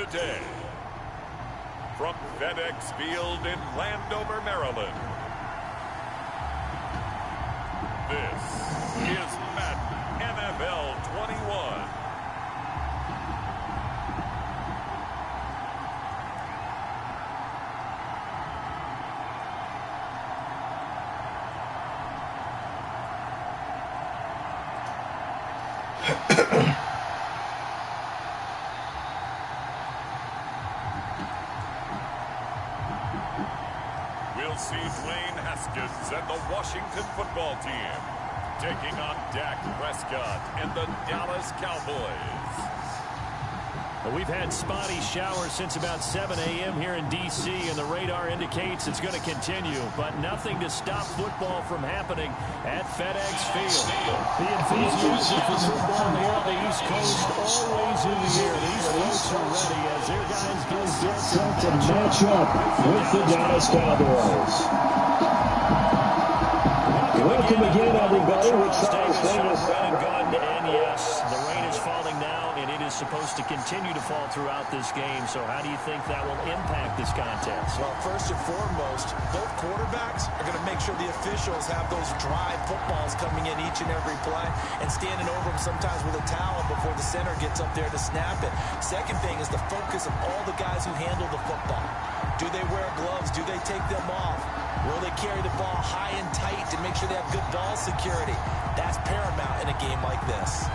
today. From FedEx Field in Landover, Maryland, this is Madden NFL 21. We'll see Dwayne Haskins and the Washington football team taking on Dak Prescott and the Dallas Cowboys. Well, we've had spotty showers since about 7 a.m. here in D.C., and the radar indicates it's going to continue, but nothing to stop football from happening at FedEx Field. The enthusiasm for football here on the East Coast always in the air. These folks are ready as their guys get set to match up with the Dallas Cowboys. Welcome again, everybody. We're trying to stay with and yes, the rain is falling now, and it is supposed to continue to fall throughout this game. So how do you think that will impact this contest? Well, first and foremost, both quarterbacks are going to make sure the officials have those dry footballs coming in each and every play and standing over them sometimes with a towel before the center gets up there to snap it. Second thing is the focus of all the guys who handle the football. Do they wear gloves? Do they take them off? Will they carry the ball high and tight to make sure they have good ball security? That's paramount in a game like this.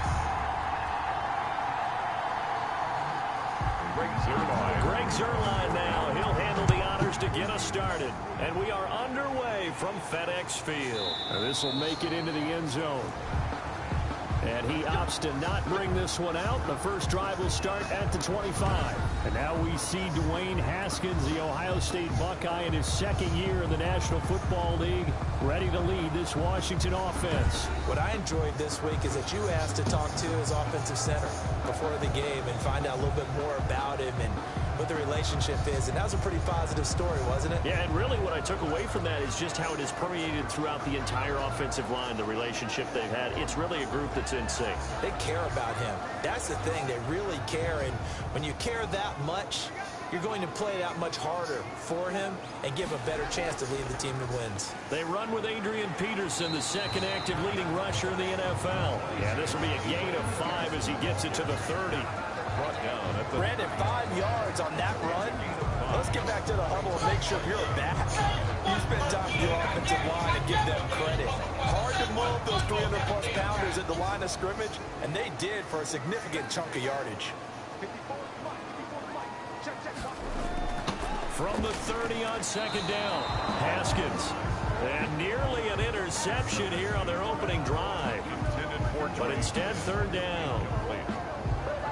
Greg Zuerlein now. He'll handle the honors to get us started. And we are underway from FedEx Field. And this will make it into the end zone. And he opts to not bring this one out. The first drive will start at the 25. And now we see Dwayne Haskins, the Ohio State Buckeye, in his second year in the National Football League, ready to lead this Washington offense. What I enjoyed this week is that you asked to talk to his offensive center before the game and find out a little bit more about him and what the relationship is. And that was a pretty positive story, wasn't it? Yeah, and really what I took away from that is just how it is permeated throughout the entire offensive line, the relationship they've had. It's really a group that's in sync. They care about him. That's the thing. They really care. And when you care that much, you're going to play that much harder for him and give a better chance to lead the team to wins. They run with Adrian Peterson, the second active leading rusher in the NFL. Yeah, this will be a gain of 5 as he gets it to the 30. Brandon, 5 yards on that run. Let's get back to the huddle and make sure you're back. You spend time with your offensive line and give them credit. Hard to move those 300-plus pounders at the line of scrimmage, and they did for a significant chunk of yardage. From the 30 on second down, Haskins. And nearly an interception here on their opening drive. But instead, third down.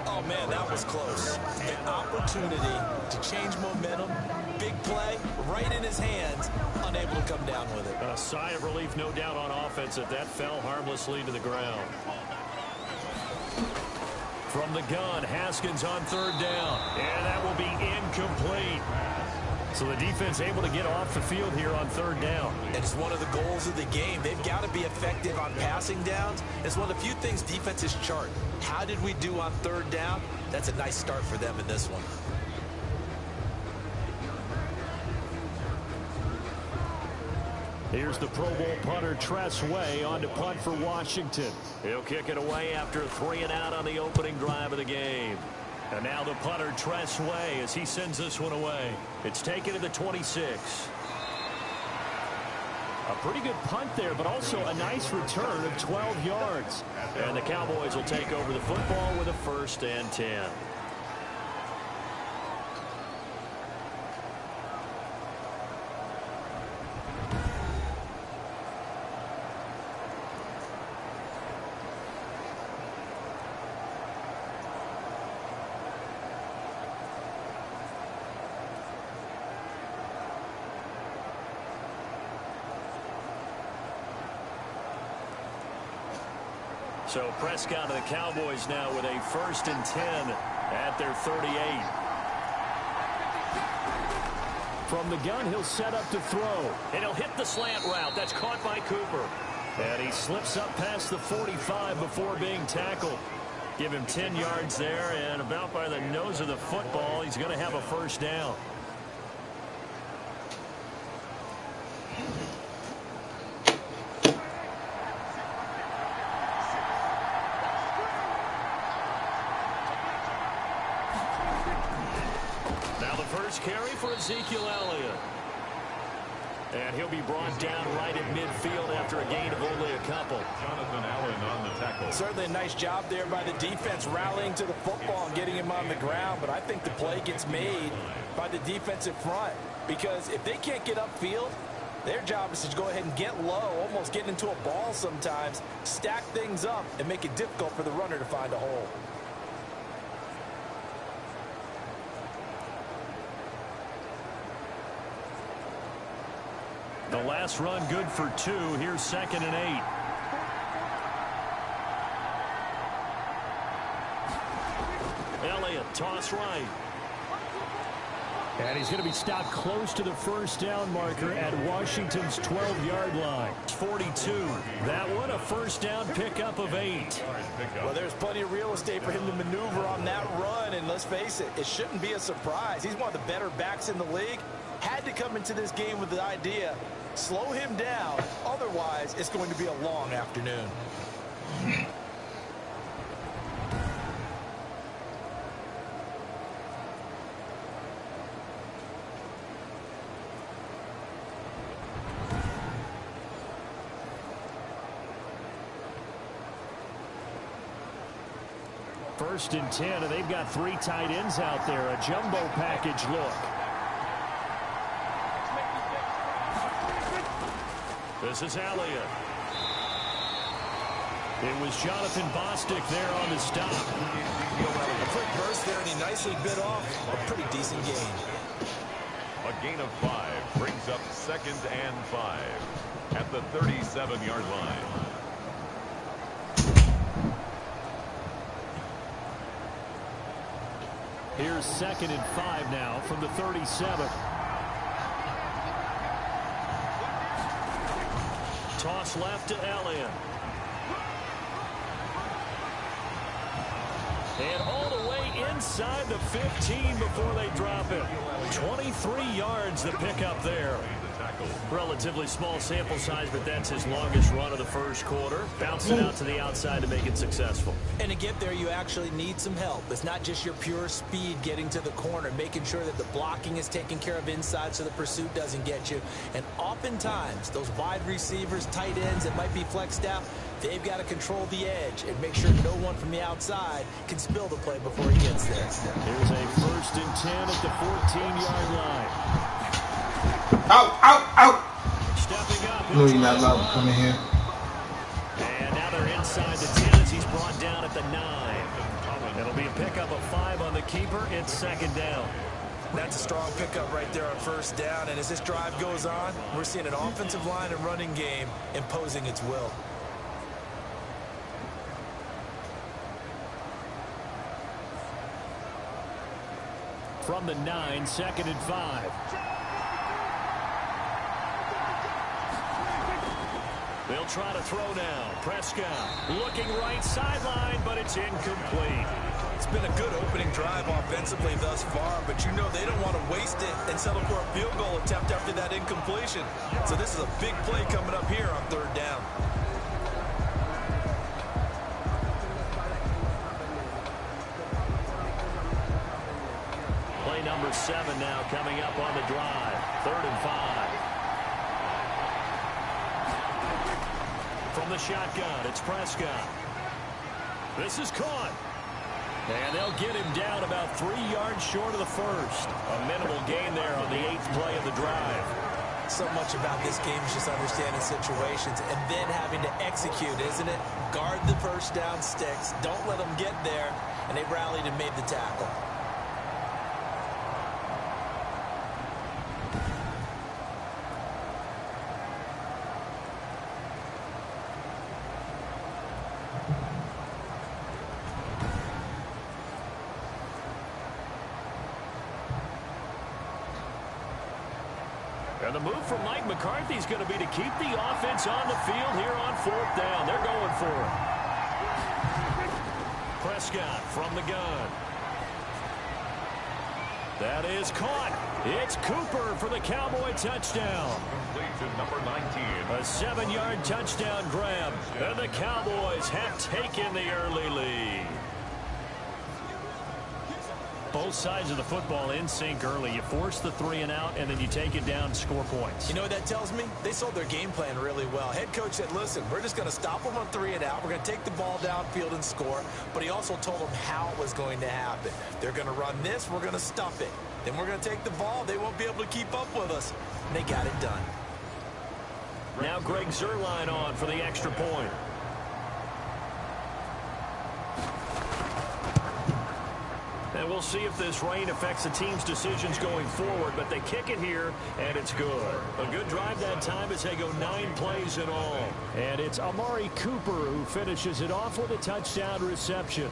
Oh, man, that was close. An opportunity to change momentum. Big play, right in his hands, unable to come down with it. A sigh of relief, no doubt, on offense that fell harmlessly to the ground. From the gun, Haskins on third down. And that will be incomplete. So the defense able to get off the field here on third down. And it's one of the goals of the game. They've got to be effective on passing downs. It's one of the few things defenses chart. How did we do on third down? That's a nice start for them in this one. Here's the Pro Bowl punter, Tress Way, on to punt for Washington. He'll kick it away after a 3 and out on the opening drive of the game. And now the punter, Tress Way, as he sends this one away. It's taken to the 26. A pretty good punt there, but also a nice return of 12 yards. And the Cowboys will take over the football with a 1st and 10. So Prescott and the Cowboys now with a 1st and 10 at their 38. From the gun, he'll set up to throw. And he'll hit the slant route. That's caught by Cooper. And he slips up past the 45 before being tackled. Give him 10 yards there, and about by the nose of the football, he's going to have a first down. Now the first carry for Ezekiel Elliott. And he'll be brought down right at midfield after a gain of only a couple. Jonathan Allen on the tackle. Certainly a nice job there by the defense rallying to the football and getting him on the ground. But I think the play gets made by the defensive front. Because if they can't get upfield, their job is to go ahead and get low, almost get into a ball sometimes, stack things up, and make it difficult for the runner to find a hole. The last run good for 2. Here's 2nd and 8. Elliott, toss right. And he's going to be stopped close to the first down marker at Washington's 12-yard line. 42. That one a first down pickup of 8. Well, there's plenty of real estate for him to maneuver on that run, and let's face it, it shouldn't be a surprise. He's one of the better backs in the league. Had to come into this game with the idea, slow him down, otherwise it's going to be a long afternoon. First and 10, and they've got 3 tight ends out there. A jumbo package look. This is Elliott. It was Jonathan Bostic there on the stop. A quick burst there, and he nicely bit off a pretty decent gain. A gain of 5 brings up 2nd and 5 at the 37-yard line. Here's 2nd and 5 now from the 37. Toss left to Elliott. And all the way inside the 15 before they drop it. 23 yards the pickup there. Relatively small sample size, but that's his longest run of the first quarter. Bouncing out to the outside to make it successful. And to get there, you actually need some help. It's not just your pure speed getting to the corner, making sure that the blocking is taken care of inside so the pursuit doesn't get you. And oftentimes, those wide receivers, tight ends that might be flexed out, they've got to control the edge and make sure no one from the outside can spill the play before he gets there. Here's a 1st and 10 at the 14-yard line. Out, out, out. Stepping up. No, you're not allowed to come in here. And now they're inside the 10 as he's brought down at the 9. It'll be a pickup of 5 on the keeper. It's 2nd down. That's a strong pickup right there on first down. And as this drive goes on, we're seeing an offensive line and running game imposing its will. From the 9, 2nd and 5. They'll try to throw now. Prescott looking right sideline, but it's incomplete. It's been a good opening drive offensively thus far, but you know they don't want to waste it and settle for a field goal attempt after that incompletion. So this is a big play coming up here on 3rd down. Play number 7 now coming up on the drive. 3rd and 5. From the shotgun, it's Prescott. This is caught. And they'll get him down about 3 yards short of the first. A minimal gain there on the 8th play of the drive. So much about this game is just understanding situations and then having to execute, isn't it? Guard the first down sticks. Don't let them get there. And they rallied and made the tackle. And the move from Mike McCarthy is going to be to keep the offense on the field here on 4th down. They're going for it. Prescott from the gun. That is caught. It's Cooper for the Cowboy touchdown. Complete to number 19. A 7-yard touchdown grab. And the Cowboys have taken the early lead. Both sides of the football in sync early. You force the 3 and out, and then you take it down, score points. You know what that tells me? They sold their game plan really well. Head coach said, listen, we're just going to stop them on 3 and out. We're going to take the ball downfield and score. But he also told them how it was going to happen. They're going to run this. We're going to stuff it. Then we're going to take the ball. They won't be able to keep up with us. And they got it done. Now Greg Zuerlein on for the extra point. And we'll see if this rain affects the team's decisions going forward, but they kick it here, and it's good. A good drive that time as they go 9 plays in all. And it's Amari Cooper who finishes it off with a touchdown reception.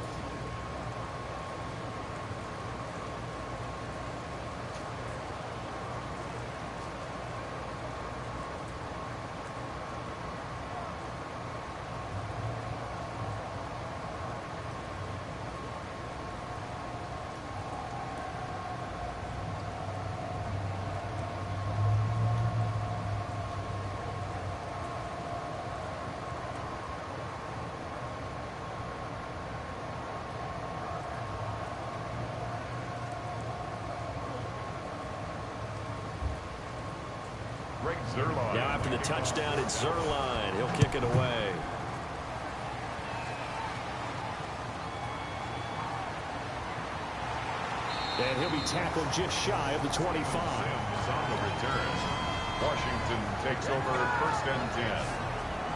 Now after the touchdown, it's Zuerlein. He'll kick it away. And he'll be tackled just shy of the 25. Is on the return. Washington takes over 1st and 10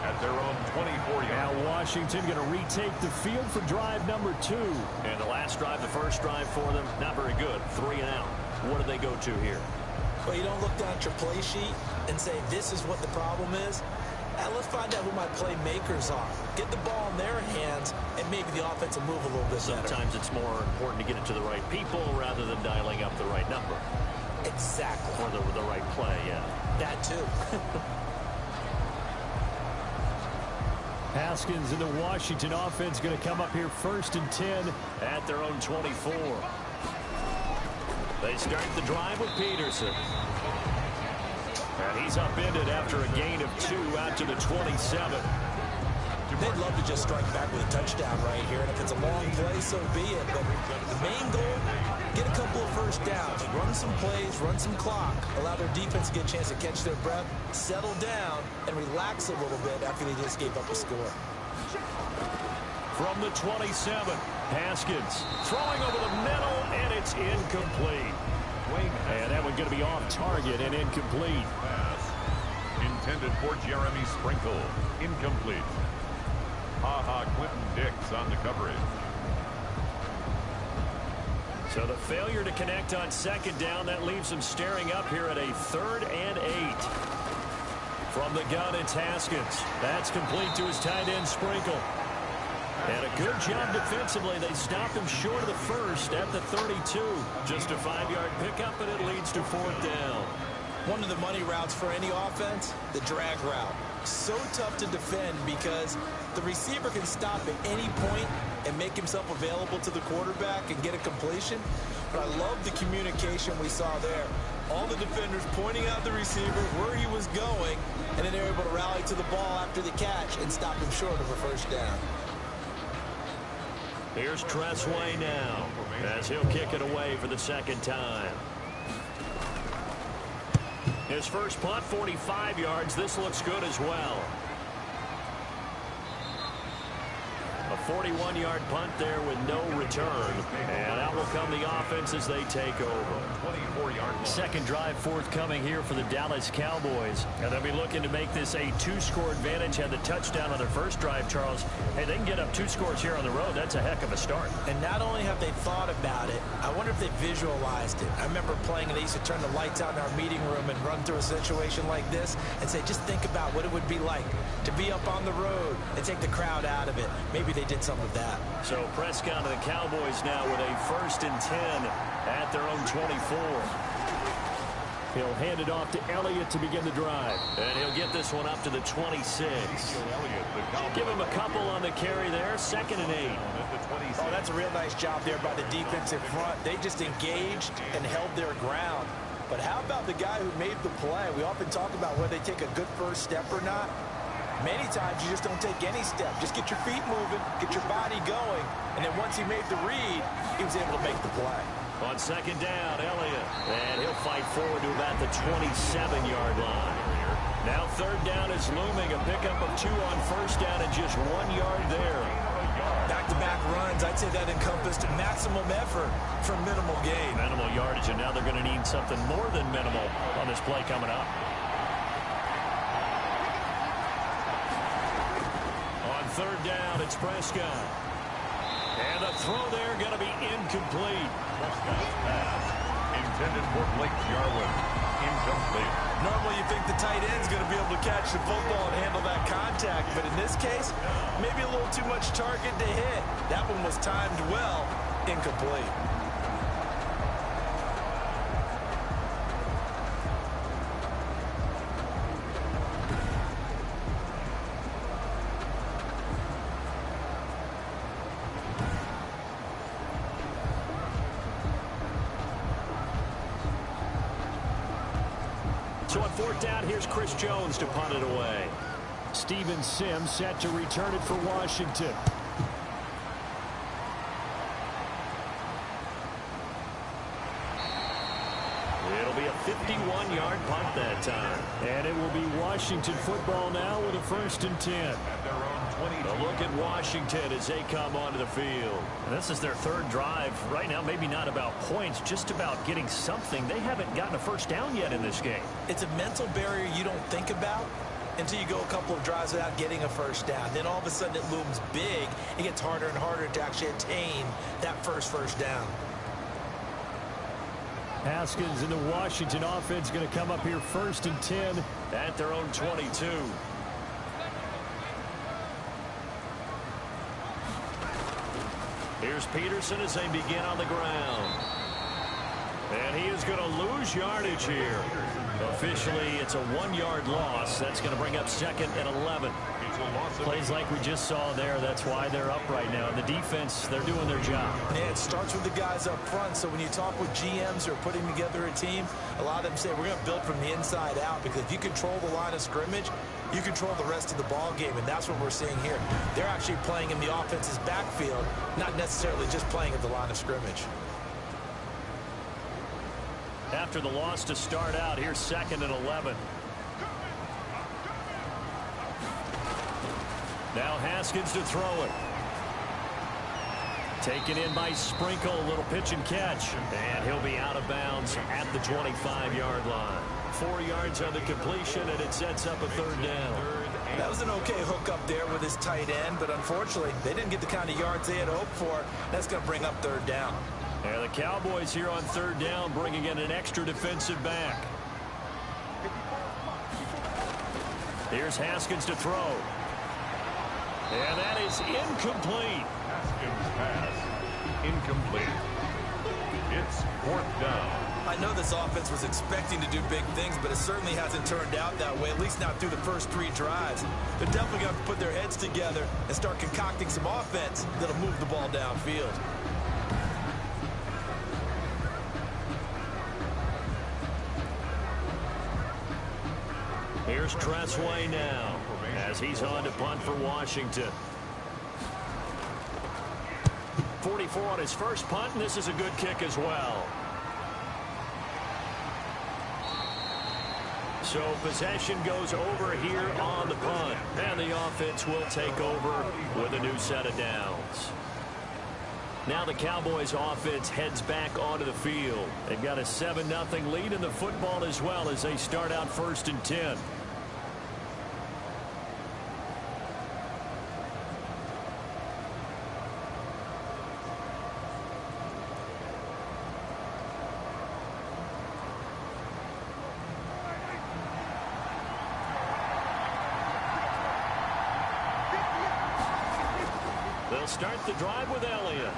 at their own 24-yard. Now Washington going to retake the field for drive number 2. And the last drive, the first drive for them, not very good. 3 and out. What do they go to here? Well, you don't look down at your play sheet and say, this is what the problem is. Let's find out who my playmakers are. Get the ball in their hands, and maybe the offense will move a little bit better. Sometimes it's more important to get it to the right people rather than dialing up the right number. Exactly. Or the right play, yeah. That too. Haskins and the Washington offense going to come up here 1st and 10 at their own 24. They start the drive with Peterson. And he's upended after a gain of 2 out to the 27. They'd love to just strike back with a touchdown right here. And if it's a long play, so be it. But the main goal, get a couple of first downs. Run some plays, run some clock. Allow their defense to get a chance to catch their breath, settle down, and relax a little bit after they just gave up a score. From the 27, Haskins throwing over the middle, and it's incomplete. And that one going to be off target and incomplete. Pass intended for Jeremy Sprinkle. Incomplete. Quentin Dix on the coverage. So the failure to connect on 2nd down, that leaves them staring up here at a 3rd and 8. From the gun, it's Haskins. That's complete to his tight end, Sprinkle. And a good job defensively. They stopped him short of the first at the 32. Just a 5-yard pickup, and it leads to 4th down. One of the money routes for any offense, the drag route. So tough to defend because the receiver can stop at any point and make himself available to the quarterback and get a completion. But I love the communication we saw there. All the defenders pointing out the receiver, where he was going, and then they're able to rally to the ball after the catch and stop him short of a first down. Here's Tressway now as he'll kick it away for the 2nd time. His first punt, 45 yards. This looks good as well. A 41-yard punt there with no return. And out will come the offense as they take over. 24-yard. 2nd drive forthcoming here for the Dallas Cowboys. And they'll be looking to make this a 2-score advantage. Had the touchdown on their first drive, Charles. Hey, they can get up 2 scores here on the road. That's a heck of a start. And not only have they thought about it, I wonder if they visualized it. I remember playing and they used to turn the lights out in our meeting room and run through a situation like this and say, just think about what it would be like to be up on the road and take the crowd out of it. Maybe they did some of that. So Prescott and the Cowboys now with a 1st and 10 at their own 24. He'll hand it off to Elliott to begin the drive. And he'll get this one up to the 26. Give him a couple on the carry there. 2nd and 8. Oh, that's a real nice job there by the defensive front. They just engaged and held their ground. But how about the guy who made the play? We often talk about whether they take a good first step or not. Many times you just don't take any step. Just get your feet moving, get your body going. And then once he made the read, he was able to make the play. On 2nd down, Elliott. And he'll fight forward to about the 27-yard line. Now 3rd down is looming. A pickup of 2 on 1st down and just 1 yard there. Back-to-back runs, I'd say that encompassed maximum effort for minimal gain. Minimal yardage, and now they're going to need something more than minimal on this play coming up. On 3rd down, it's Prescott. And the throw there going to be incomplete. Prescott's pass intended for Blake Jarwin. Incomplete. Normally you think the tight end's going to be able to catch the football and handle that contact, but in this case, maybe a little too much target to hit. That one was timed well, incomplete. So on 4th down, here's Chris Jones to punt it away. Steven Sims set to return it for Washington. It'll be a 51-yard punt that time. And it will be Washington football now with a 1st and 10. A look at Washington as they come onto the field. And this is their 3rd drive. Right now, maybe not about points, just about getting something. They haven't gotten a 1st down yet in this game. It's a mental barrier you don't think about until you go a couple of drives without getting a 1st down. Then all of a sudden it looms big. It gets harder and harder to actually attain that first down. Haskins in the Washington offense going to come up here 1st and 10 at their own 22. Here's Peterson as they begin on the ground. And he is going to lose yardage here. Officially, it's a 1-yard loss. That's going to bring up 2nd and 11. Plays like we just saw there. That's why they're up right now. The defense, they're doing their job. Yeah, it starts with the guys up front. So when you talk with GMs who are putting together a team, a lot of them say we're going to build from the inside out, because if you control the line of scrimmage, you control the rest of the ball game, and that's what we're seeing here. They're actually playing in the offense's backfield, not necessarily just playing at the line of scrimmage. After the loss to start out, here's 2nd and 11. Now Haskins to throw it. Taken in by Sprinkle, a little pitch and catch. And he'll be out of bounds at the 25-yard line. 4 yards on the completion, and it sets up a 3rd down. That was an okay hook up there with his tight end, but unfortunately, they didn't get the kind of yards they had hoped for. That's going to bring up 3rd down. And the Cowboys here on 3rd down, bringing in an extra defensive back. Here's Haskins to throw. And that is incomplete. Haskins' pass incomplete. It's 4th down. I know this offense was expecting to do big things, but it certainly hasn't turned out that way, at least not through the first 3 drives. They're definitely going to have to put their heads together and start concocting some offense that'll move the ball downfield. Here's Tressway now as he's on to punt for Washington. 44 on his first punt, and this is a good kick as well. So possession goes over here on the punt, and the offense will take over with a new set of downs. Now the Cowboys offense heads back onto the field. They've got a 7-0 lead in the football as well as they start out 1st and 10. They'll start the drive with Elliott.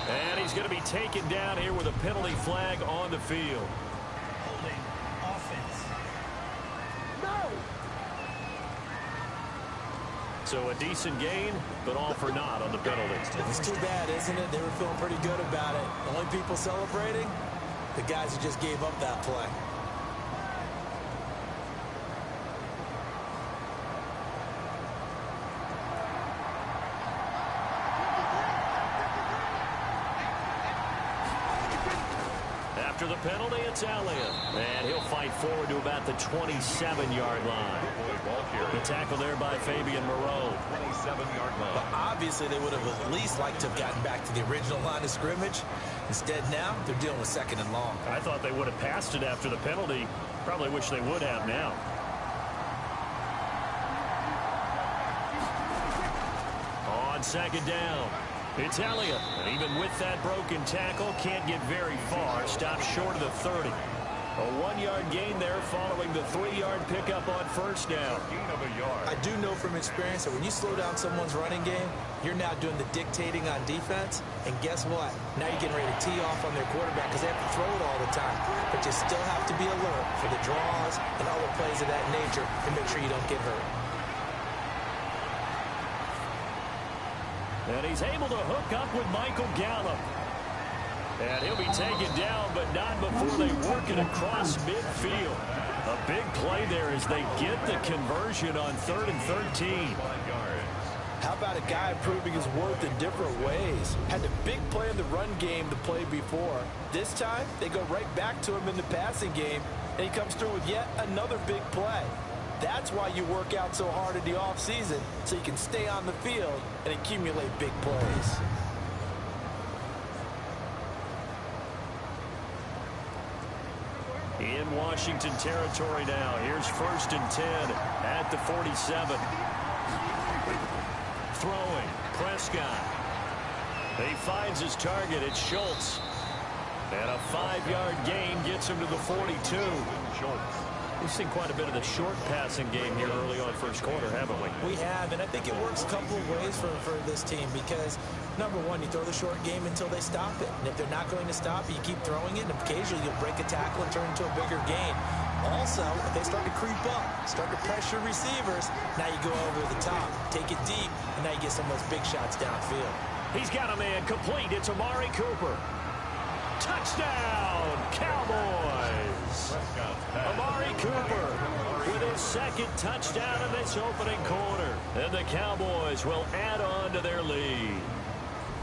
And he's going to be taken down here with a penalty flag on the field. So a decent gain, but all for naught on the penalty. It's too bad, isn't it? They were feeling pretty good about it. The only people celebrating, the guys who just gave up that play. After the penalty, it's Elliott. And he'll fight forward to about the 27-yard line. The tackle there by Fabian Moreau. 27-yard line. But obviously, they would have at least liked to have gotten back to the original line of scrimmage. Instead, now, they're dealing with second and long. I thought they would have passed it after the penalty. Probably wish they would have now. On second down, it's Elliott. And even with that broken tackle, can't get very far. Stops short of the 30. A 1-yard gain there following the 3-yard pickup on first down. Gain of a yard. I do know from experience that when you slow down someone's running game, you're now doing the dictating on defense. And guess what? Now you're getting ready to tee off on their quarterback because they have to throw it all the time. But you still have to be alert for the draws and other plays of that nature to make sure you don't get hurt. And he's able to hook up with Michael Gallup. And he'll be taken down, but not before they work it across midfield. A big play there as they get the conversion on 3rd and 13. How about a guy proving his worth in different ways? Had the big play in the run game the play before. This time, they go right back to him in the passing game, and he comes through with yet another big play. That's why you work out so hard in the offseason, so you can stay on the field and accumulate big plays. In Washington territory now. Here's 1st and 10 at the 47. Throwing, Prescott. He finds his target. It's Schultz. And a 5-yard gain gets him to the 42. Schultz. We've seen quite a bit of the short passing game here early on first quarter, haven't we? We have, and I think it works a couple of ways for this team because, number one, you throw the short game until they stop it. And if they're not going to stop it, you keep throwing it, and occasionally you'll break a tackle and turn it into a bigger gain. Also, if they start to creep up, start to pressure receivers, now you go over the top, take it deep, and now you get some of those big shots downfield. He's got a man complete. It's Amari Cooper. Touchdown, Cowboys! Amari Cooper with his 2nd touchdown in this opening quarter. And the Cowboys will add on to their lead.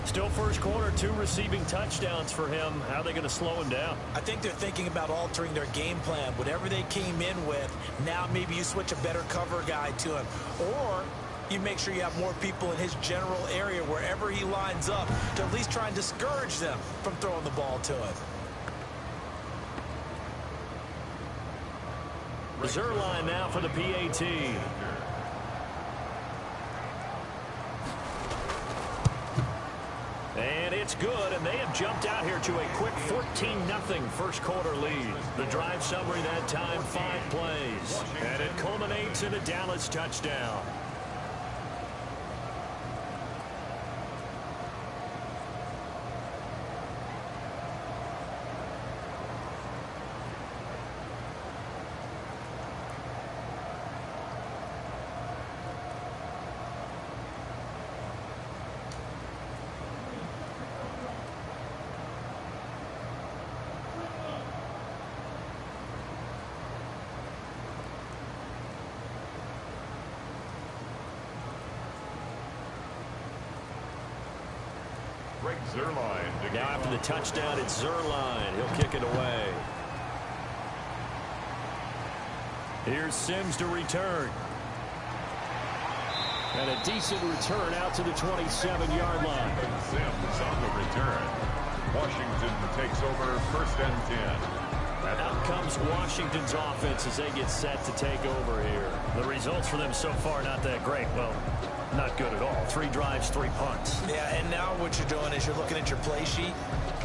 Still first quarter, 2 receiving touchdowns for him. How are they going to slow him down? I think they're thinking about altering their game plan. Whatever they came in with, now maybe you switch a better cover guy to him. Or you make sure you have more people in his general area wherever he lines up to at least try and discourage them from throwing the ball to him. Zerline now for the PAT. And it's good, and they have jumped out here to a quick 14-0 first quarter lead. The drive summary that time, 5 plays. And it culminates in a Dallas touchdown. Now after the touchdown, it's Zerline. He'll kick it away. Here's Sims to return. And a decent return out to the 27-yard line. Sims on the return. Washington takes over 1st and 10. Out comes Washington's offense as they get set to take over here. The results for them so far not that great. Well, not good at all. 3 drives, 3 punts. Yeah, and now what you're doing is you're looking at your play sheet,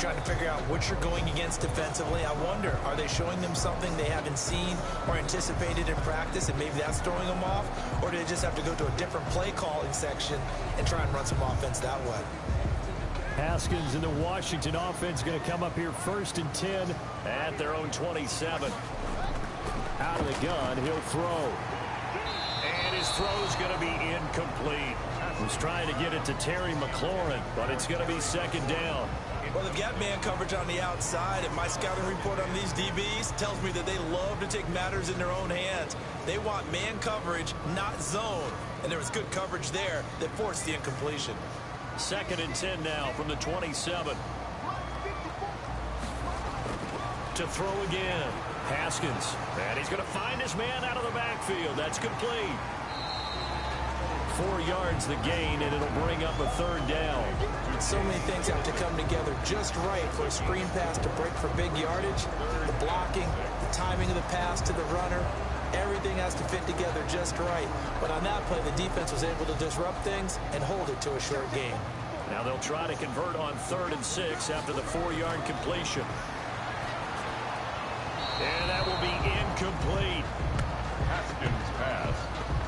trying to figure out what you're going against defensively. I wonder, are they showing them something they haven't seen or anticipated in practice, and maybe that's throwing them off? Or do they just have to go to a different play calling section and try and run some offense that way? Haskins and the Washington offense going to come up here 1st and 10 at their own 27. Out of the gun, he'll throw. And His throw's going to be incomplete. He's trying to get it to Terry McLaurin, but it's going to be second down. Well, they've got man coverage on the outside, and my scouting report on these DBs tells me that they love to take matters in their own hands. They want man coverage, not zone. And there was good coverage there that forced the incompletion. 2nd and 10 now from the 27. To throw again. Haskins. And he's going to find his man out of the backfield. That's complete. 4 yards the gain, and it'll bring up a 3rd down. So many things have to come together just right for a screen pass to break for big yardage. The blocking, the timing of the pass to the runner, everything has to fit together just right. But on that play, the defense was able to disrupt things and hold it to a short gain. Now they'll try to convert on 3rd and 6 after the 4-yard completion. And that will be incomplete. Haskins pass.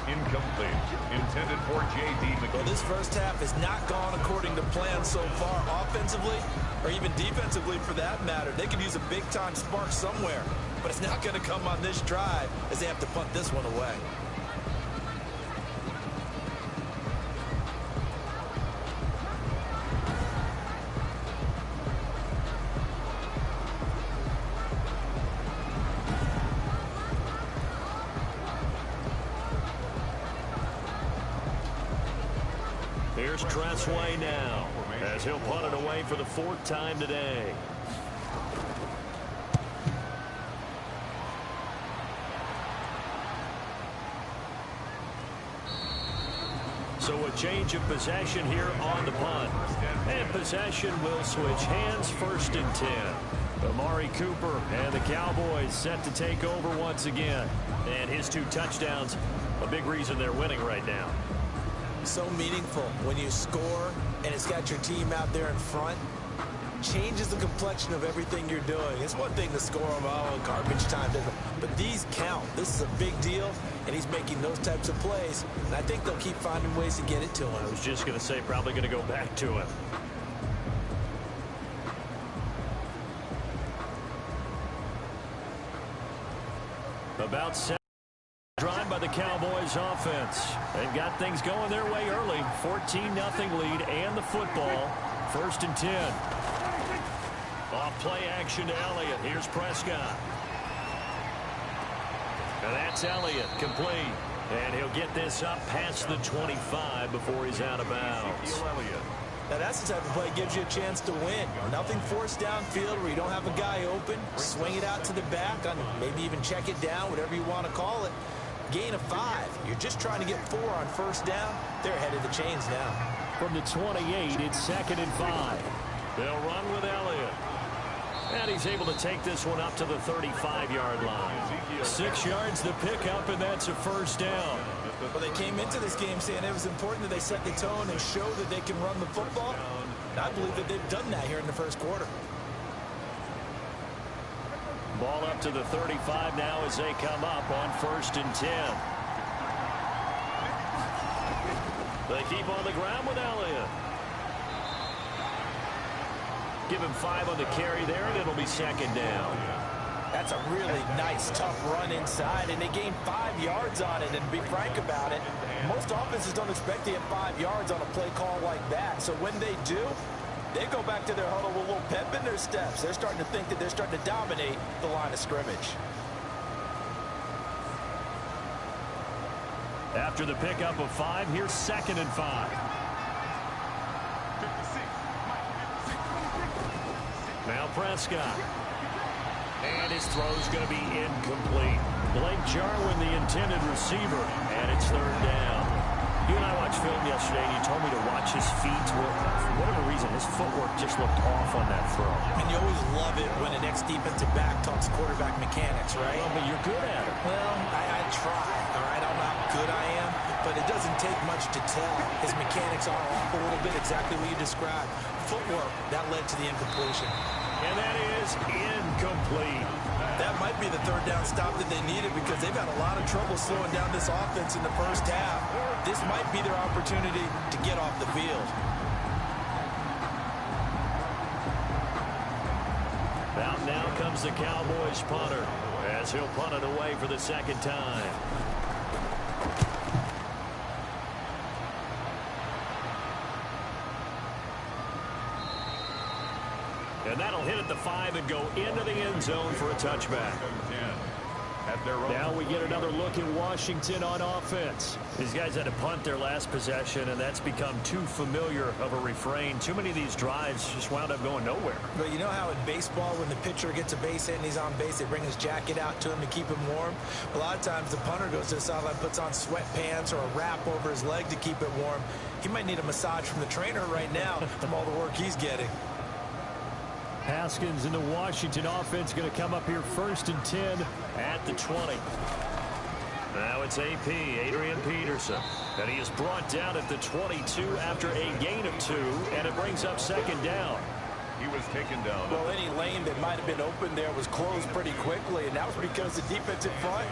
Incomplete. Intended for J.D. McKinney. Well, this first half has not gone according to plan so far offensively or even defensively for that matter. They could use a big-time spark somewhere, but it's not going to come on this drive as they have to punt this one away. Here's Tressway now as he'll punt it away for the 4th time today. So a change of possession here on the punt. And possession will switch hands. 1st and 10. Amari Cooper and the Cowboys set to take over once again. And his 2 touchdowns, a big reason they're winning right now. So meaningful when you score and it's got your team out there in front. Changes the complexion of everything you're doing. It's one thing to score on garbage time, but these count. This is a big deal, and he's making those types of plays. And I think they'll keep finding ways to get it to him. I was just going to say probably going to go back to him. About 7 drive by the Cowboys offense. They've got things going their way early. 14-0 lead and the football. 1st and 10. Off play action to Elliott. Here's Prescott. And that's Elliott complete. And he'll get this up past the 25 before he's out of bounds. Ezekiel Elliott. Now that's the type of play that gives you a chance to win. Nothing forced downfield where you don't have a guy open. Swing it out to the back, on maybe even check it down, whatever you want to call it. Gain of 5. You're just trying to get 4 on 1st down. They're ahead of the chains now. From the 28, it's 2nd and 5. They'll run with Elliott. And he's able to take this one up to the 35-yard line. 6 yards the pickup, and that's a 1st down. Well, they came into this game saying it was important that they set the tone and show that they can run the football. And I believe that they've done that here in the 1st quarter. Ball up to the 35 now as they come up on 1st and 10. They keep on the ground with Elliott. Give him 5 on the carry there, and it'll be 2nd down. That's a really nice, tough run inside, and they gained 5 yards on it. And to be frank about it, most offenses don't expect to get 5 yards on a play call like that. So when they do, they go back to their huddle with a little pep in their steps. They're starting to think that they're starting to dominate the line of scrimmage. After the pickup of 5, here's 2nd and 5. Now Prescott. And his throw's going to be incomplete. Blake Jarwin, the intended receiver, and it's 3rd down. You and I watched film yesterday, and you told me to watch his feet. For whatever reason, his footwork just looked off on that throw. And you always love it when an ex-defensive back talks quarterback mechanics, right? Well, but you're good at it. Well, I try, all right? I don't know how good I am, but it doesn't take much to tell. His mechanics are off a little bit, exactly what you described. Footwork, that led to the incompletion. And that is incomplete. That might be the 3rd down stop that they needed because they've had a lot of trouble slowing down this offense in the 1st half. This might be their opportunity to get off the field. Out now comes the Cowboys punter as he'll punt it away for the 2nd time. And that'll hit at the 5 and go into the end zone for a touchback. Now we get another look at Washington on offense. These guys had to punt their last possession, and that's become too familiar of a refrain. Too many of these drives just wound up going nowhere. But you know how in baseball, when the pitcher gets a base hit and he's on base, they bring his jacket out to him to keep him warm? A lot of times the punter goes to the sideline, puts on sweatpants or a wrap over his leg to keep it warm. He might need a massage from the trainer right now from all the work he's getting. Haskins in the Washington offense going to come up here 1st and 10 at the 20. Now it's AP, Adrian Peterson. And he is brought down at the 22 after a gain of 2, and it brings up 2nd down. He was taken down. Well, any lane that might have been open there was closed pretty quickly, and that was because the defensive front,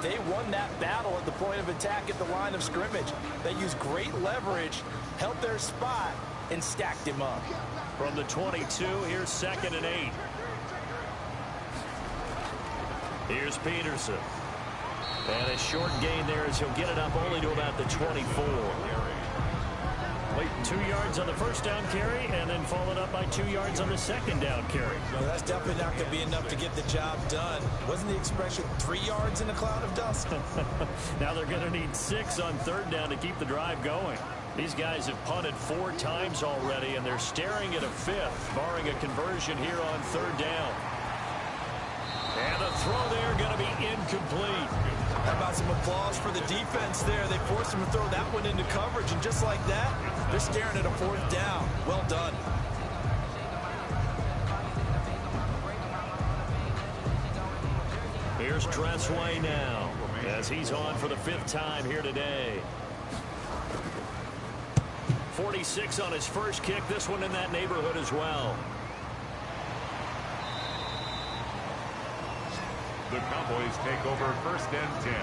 they won that battle at the point of attack at the line of scrimmage. They used great leverage, held their spot, and stacked him up. From the 22, here's 2nd and 8. Here's Peterson. And a short gain there as he'll get it up only to about the 24. Wait, 2 yards on the first down carry, and then followed up by 2 yards on the 2nd down carry. Well, that's definitely not going to be enough to get the job done. Wasn't the expression 3 yards in a cloud of dust? Now they're going to need 6 on 3rd down to keep the drive going. These guys have punted 4 times already, and they're staring at a 5th, barring a conversion here on 3rd down. And the throw there going to be incomplete. How about some applause for the defense there? They forced him to throw that one into coverage, and just like that, they're staring at a 4th down. Well done. Here's Tressway now, as he's on for the 5th time here today. 46 on his first kick. This one in that neighborhood as well. The Cowboys take over 1st and 10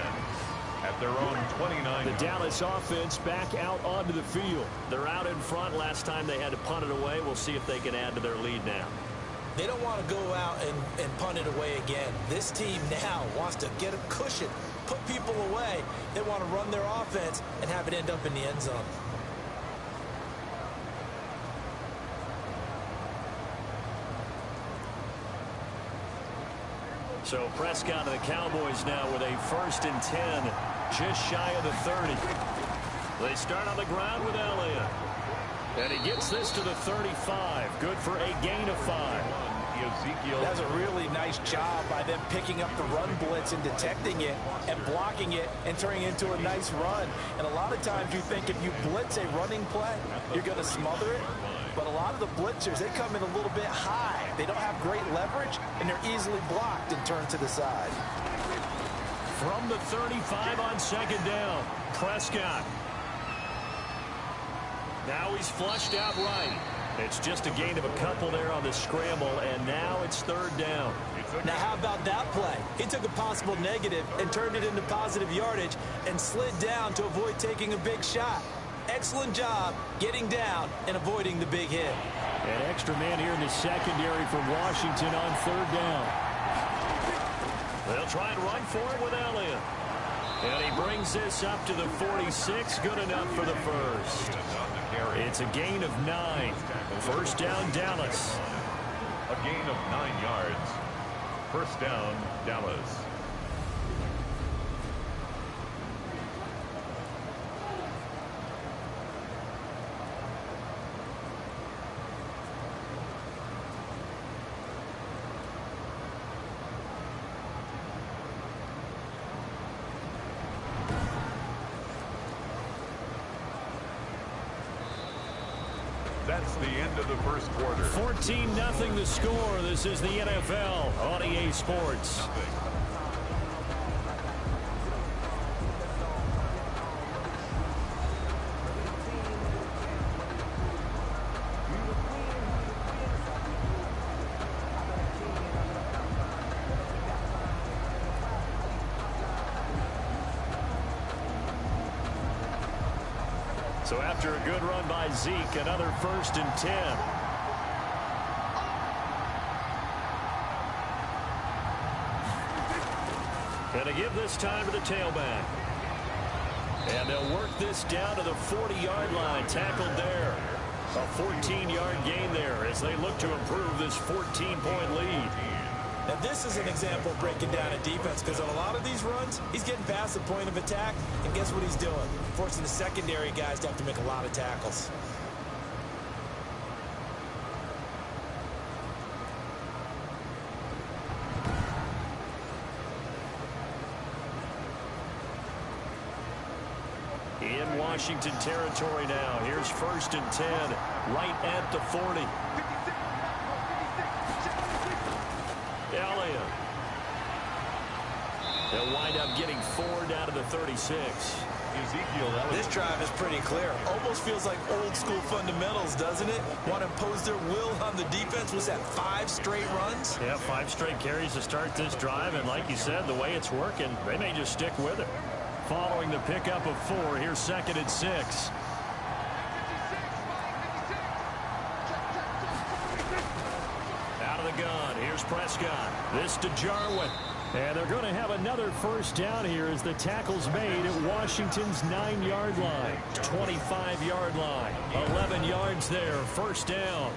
at their own 29. The Dallas offense back out onto the field. They're out in front. Last time they had to punt it away. We'll see if they can add to their lead now. They don't want to go out and punt it away again. This team now wants to get a cushion, put people away. They want to run their offense and have it end up in the end zone. So Prescott and the Cowboys now with a 1st and 10, just shy of the 30. They start on the ground with Elliott. And he gets this to the 35. Good for a gain of 5. Ezekiel. That's a really nice job by them picking up the run blitz and detecting it and blocking it and turning it into a nice run. And a lot of times you think if you blitz a running play, you're going to smother it. But a lot of the blitzers, they come in a little bit high. They don't have great leverage, and they're easily blocked and turned to the side. From the 35 on 2nd down, Prescott. Now he's flushed out right. It's just a gain of a couple there on the scramble, and now it's 3rd down. Now how about that play? He took a possible negative and turned it into positive yardage and slid down to avoid taking a big shot. Excellent job getting down and avoiding the big hit. An extra man here in the secondary from Washington on 3rd down. They'll try and run for it with Elliott. And he brings this up to the 46. Good enough for the 1st. It's a gain of 9. 1st down, Dallas. A gain of 9 yards. 1st down, Dallas. That's the end of the 1st quarter. 14-0 the score. This is the NFL on EA Sports. So after a good run by Zeke, another 1st and 10. And to give this time to the tailback. And they'll work this down to the 40-yard line. Tackled there. A 14-yard gain there as they look to improve this 14-point lead. Now, this is an example of breaking down a defense, because on a lot of these runs, he's getting past the point of attack, and guess what he's doing? Forcing the secondary guys to have to make a lot of tackles. In Washington territory now. Here's 1st and 10, right at the 40. Elliott. They'll wind up getting 4 down to the 36. Ezekiel Elliott. This drive is pretty clear. Almost feels like old school fundamentals, doesn't it? Want to impose their will on the defense. Was that 5 straight runs? Yeah, 5 straight carries to start this drive, and like you said, the way it's working, they may just stick with it. Following the pickup of 4, here's 2nd and 6. Out of the gun, here's Prescott. This to Jarwin. And they're going to have another 1st down here as the tackle's made at Washington's 9-yard line. 25-yard line. 11 yards there. 1st down.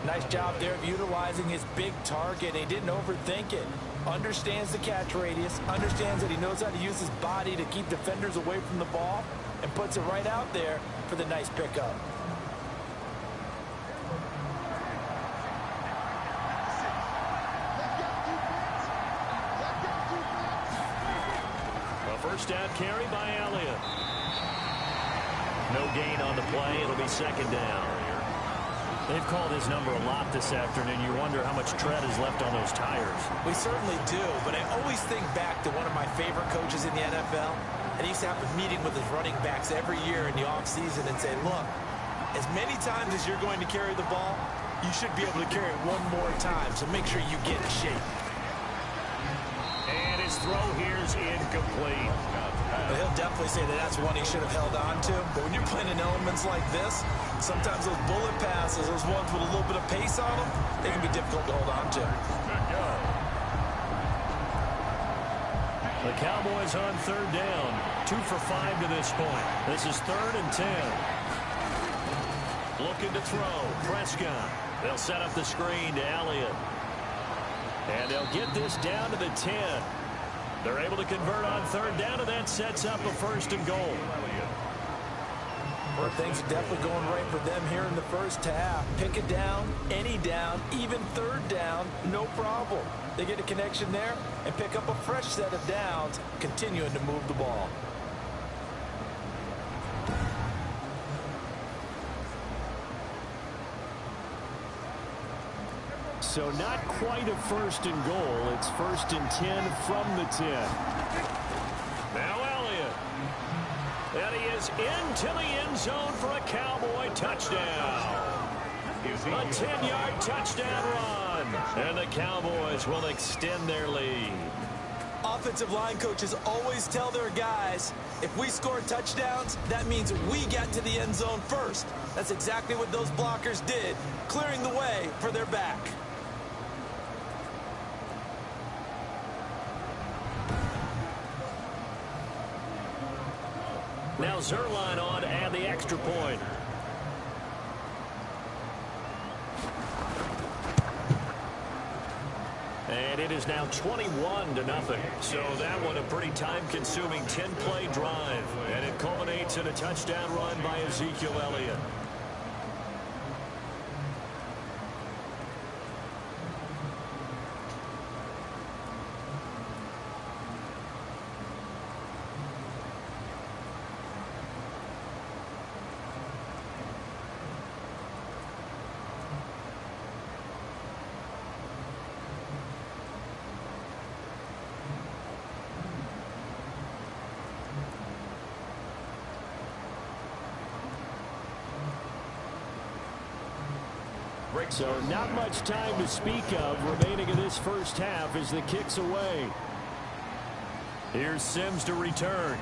Nice job there of utilizing his big target. He didn't overthink it. Understands the catch radius. Understands that he knows how to use his body to keep defenders away from the ball. And puts it right out there for the nice pickup. First down carry by Elliott. No gain on the play. It'll be 2nd down. They've called his number a lot this afternoon. You wonder how much tread is left on those tires. We certainly do, but I always think back to one of my favorite coaches in the NFL. And he used to have a meeting with his running backs every year in the offseason and say, look, as many times as you're going to carry the ball, you should be able to carry it one more time. So make sure you get in shape. And his throw here's incomplete. But he'll definitely say that that's one he should have held on to. But when you're playing in elements like this, sometimes those bullet passes, those ones with a little bit of pace on them, they can be difficult to hold on to. The Cowboys on 3rd down. 2 for 5 to this point. This is 3rd and 10. Looking to throw. Prescott. They'll set up the screen to Elliott. And they'll get this down to the 10. They're able to convert on 3rd down, and that sets up a 1st and goal. Well, things are definitely going right for them here in the first half. Pick it down, any down, even 3rd down, no problem. They get a connection there and pick up a fresh set of downs, continuing to move the ball. So not quite a 1st and goal. It's 1st and 10 from the 10. Now Elliott. And he is into the end zone for a Cowboy touchdown. A 10-yard touchdown run. And the Cowboys will extend their lead. Offensive line coaches always tell their guys, if we score touchdowns, that means we get to the end zone first. That's exactly what those blockers did, clearing the way for their back. Now Zerline on to add the extra point. And it is now 21-0. So that one a pretty time-consuming 10-play drive. And it culminates in a touchdown run by Ezekiel Elliott. So not much time to speak of remaining in this first half as the kick's away. Here's Sims to return.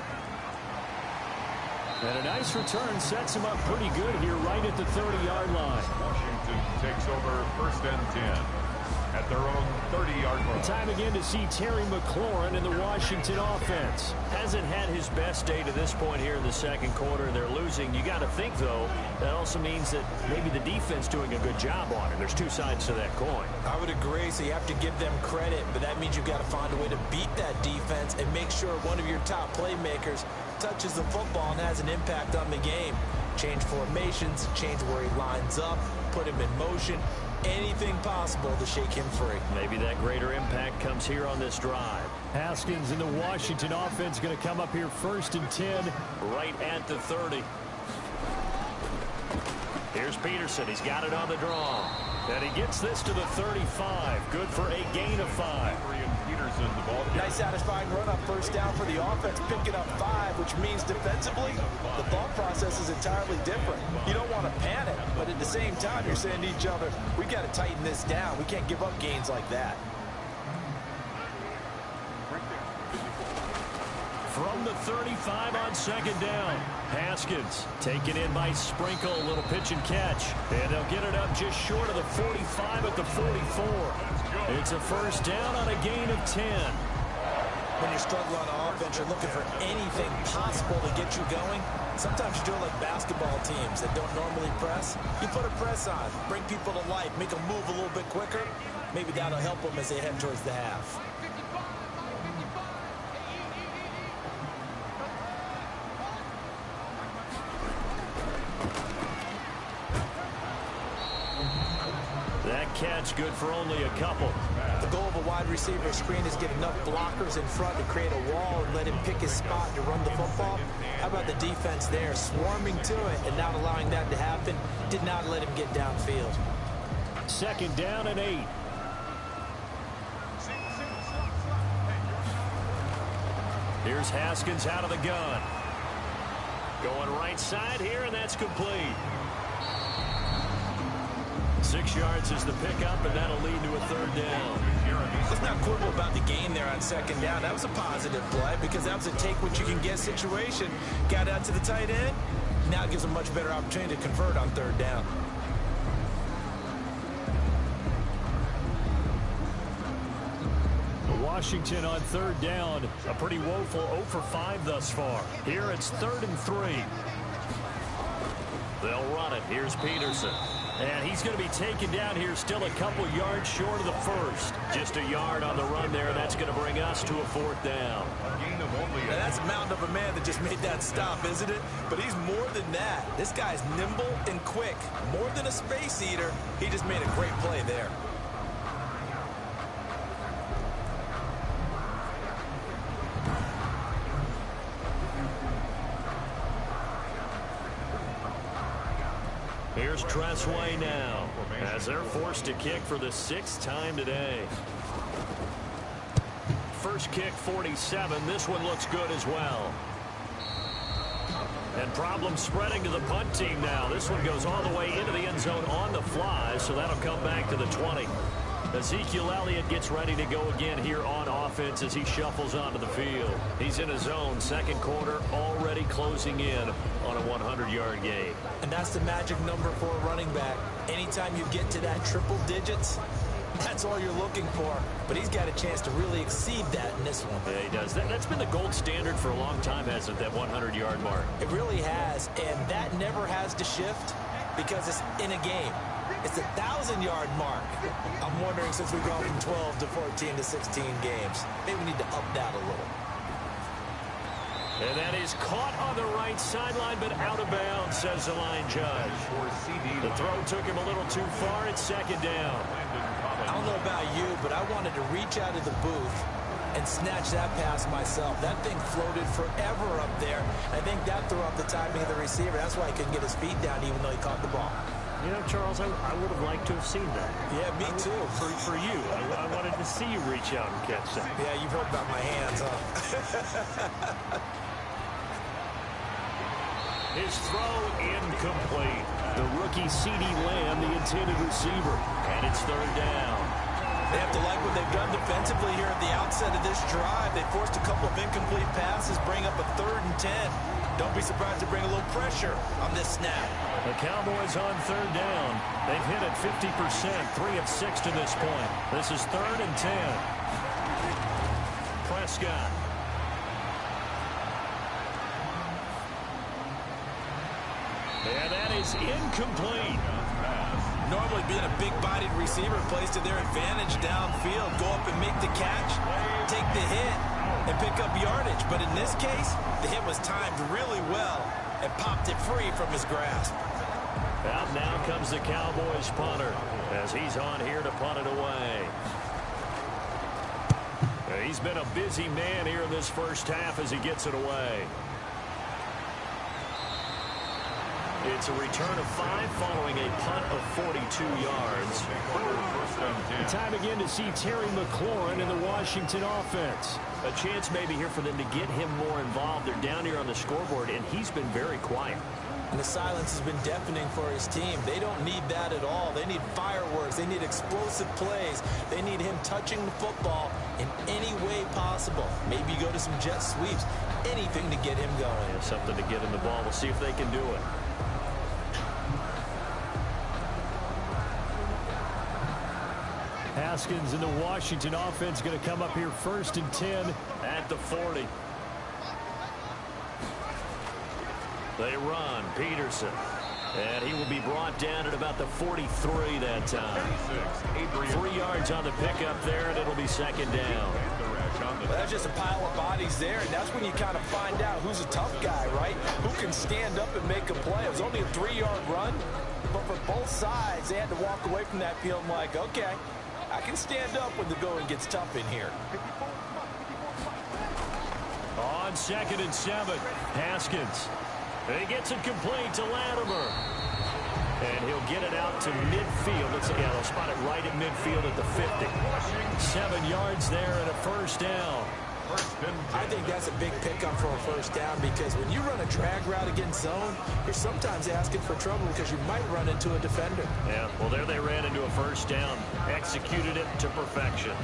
And a nice return sets him up pretty good here right at the 30-yard line. Washington takes over 1st and 10 at their own 30-yard line. Time again to see Terry McLaurin in the Washington offense. Hasn't had his best day to this point here in the second quarter. They're losing. You got to think, though, that also means that maybe the defense doing a good job on it. There's two sides to that coin. I would agree, so you have to give them credit, but that means you've got to find a way to beat that defense and make sure one of your top playmakers touches the football and has an impact on the game. Change formations, change where he lines up, put him in motion, anything possible to shake him free. Maybe that greater impact comes here on this drive. Haskins in the Washington offense going to come up here 1st and 10. Right at the 30. Here's Peterson. He's got it on the draw. And he gets this to the 35. Good for a gain of 5. Peterson, the ball. Nice satisfying run up, first down for the offense, picking up 5, which means defensively, the thought process is entirely different. You don't want to panic, but at the same time, you're saying to each other, we got to tighten this down. We can't give up gains like that. From the 35 on 2nd down. Haskins taken in by Sprinkle. A little pitch and catch. And they'll get it up just short of the 45 at the 44. It's a first down on a gain of 10. When you struggle on offense, you're looking for anything possible to get you going. Sometimes you do it like basketball teams that don't normally press. You put a press on, bring people to life, make them move a little bit quicker. Maybe that'll help them as they head towards the half. Catch good for only a couple. The goal of a wide receiver screen is get enough blockers in front to create a wall and let him pick his spot to run the football. How about the defense there, swarming to it and not allowing that to happen? Did not let him get downfield. 2nd down and 8. Here's Haskins out of the gun. Going right side here, and that's complete. 6 yards is the pickup, and that'll lead to a 3rd down. Let's not quibble about the gain there on 2nd down. That was a positive play because that was a take-what-you-can-get situation. Got out to the tight end. Now it gives a much better opportunity to convert on 3rd down. Washington on 3rd down. A pretty woeful 0 for 5 thus far. Here it's 3rd and 3. They'll run it. Here's Peterson. And he's going to be taken down here still a couple yards short of the 1st. Just a yard on the run there. That's going to bring us to a 4th down. Now that's a mountain of a man that just made that stop, isn't it? But he's more than that. This guy's nimble and quick. More than a space eater. He just made a great play there. Here's Tressway now, as they're forced to kick for the 6th time today. First kick, 47. This one looks good as well. And problems spreading to the punt team now. This one goes all the way into the end zone on the fly, so that'll come back to the 20. Ezekiel Elliott gets ready to go again here on offense as he shuffles onto the field. He's in his zone, 2nd quarter, already closing in on a 100-yard gain. And that's the magic number for a running back. Anytime you get to that triple digits, that's all you're looking for. But he's got a chance to really exceed that in this one. Yeah, he does. That's been the gold standard for a long time, hasn't it, that 100-yard mark? It really has, and that never has to shift because it's in a game. It's a 1,000-yard mark. I'm wondering, since we've gone from 12 to 14 to 16 games, maybe we need to up that a little. And that is caught on the right sideline, but out of bounds, says the line judge. The throw took him a little too far. It's 2nd down. I don't know about you, but I wanted to reach out of the booth and snatch that pass myself. That thing floated forever up there. I think that threw off the timing of the receiver. That's why he couldn't get his feet down even though he caught the ball. You know, Charles, I would have liked to have seen that. Yeah, me too. For you. I wanted to see you reach out and catch that. Yeah, you've heard about my hands, huh? His throw incomplete. The rookie C.D. Lamb, the intended receiver. And it's 3rd down. They have to like what they've done defensively here at the outset of this drive. They forced a couple of incomplete passes, bring up a 3rd and 10. Don't be surprised to bring a little pressure on this snap. The Cowboys on third down. They've hit it 50%, 3 of 6 to this point. This is 3rd and 10. Prescott. And that is incomplete. Normally being a big-bodied receiver plays to their advantage downfield. Go up and make the catch, take the hit, and pick up yardage. But in this case, the hit was timed really well and popped it free from his grasp. Out now comes the Cowboys punter as he's on here to punt it away. He's been a busy man here in this first half as he gets it away. It's a return of 5 following a punt of 42 yards. Time again to see Terry McLaurin in the Washington offense. A chance maybe here for them to get him more involved. They're down here on the scoreboard, and he's been very quiet. And the silence has been deafening for his team. They don't need that at all. They need fireworks. They need explosive plays. They need him touching the football in any way possible. Maybe go to some jet sweeps. Anything to get him going. Yeah, something to get him the ball. We'll see if they can do it. Haskins in the Washington offense going to come up here 1st and 10 at the 40. They run. Peterson. And he will be brought down at about the 43 that time. 3 yards on the pickup there, and it'll be 2nd down. Well, that's just a pile of bodies there, and that's when you kind of find out who's a tough guy, right? Who can stand up and make a play. It was only a 3-yard run, but for both sides, they had to walk away from that field like, okay, I can stand up when the going gets tough in here. On 2nd and 7, Haskins. He gets it complete to Latimer. And he'll get it out to midfield. They'll spot it right at midfield at the 50. 7 yards there and a 1st down. I think that's a big pickup for a 1st down because when you run a drag route against zone, you're sometimes asking for trouble because you might run into a defender. Yeah, well, there they ran into a 1st down. Executed it to perfection.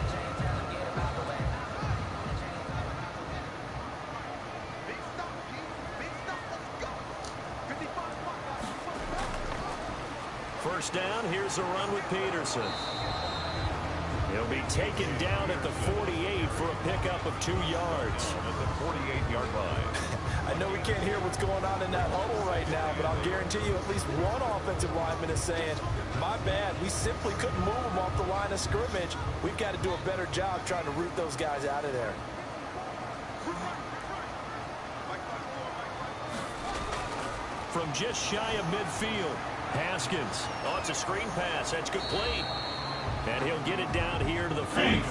First down, here's a run with Peterson. He'll be taken down at the 48 for a pickup of 2 yards. At the 48-yard line. I know we can't hear what's going on in that huddle right now, but I'll guarantee you at least one offensive lineman is saying, my bad, we simply couldn't move them off the line of scrimmage. We've got to do a better job trying to root those guys out of there. From just shy of midfield, Haskins. Oh, it's a screen pass. That's complete. And he'll get it down here to the 43.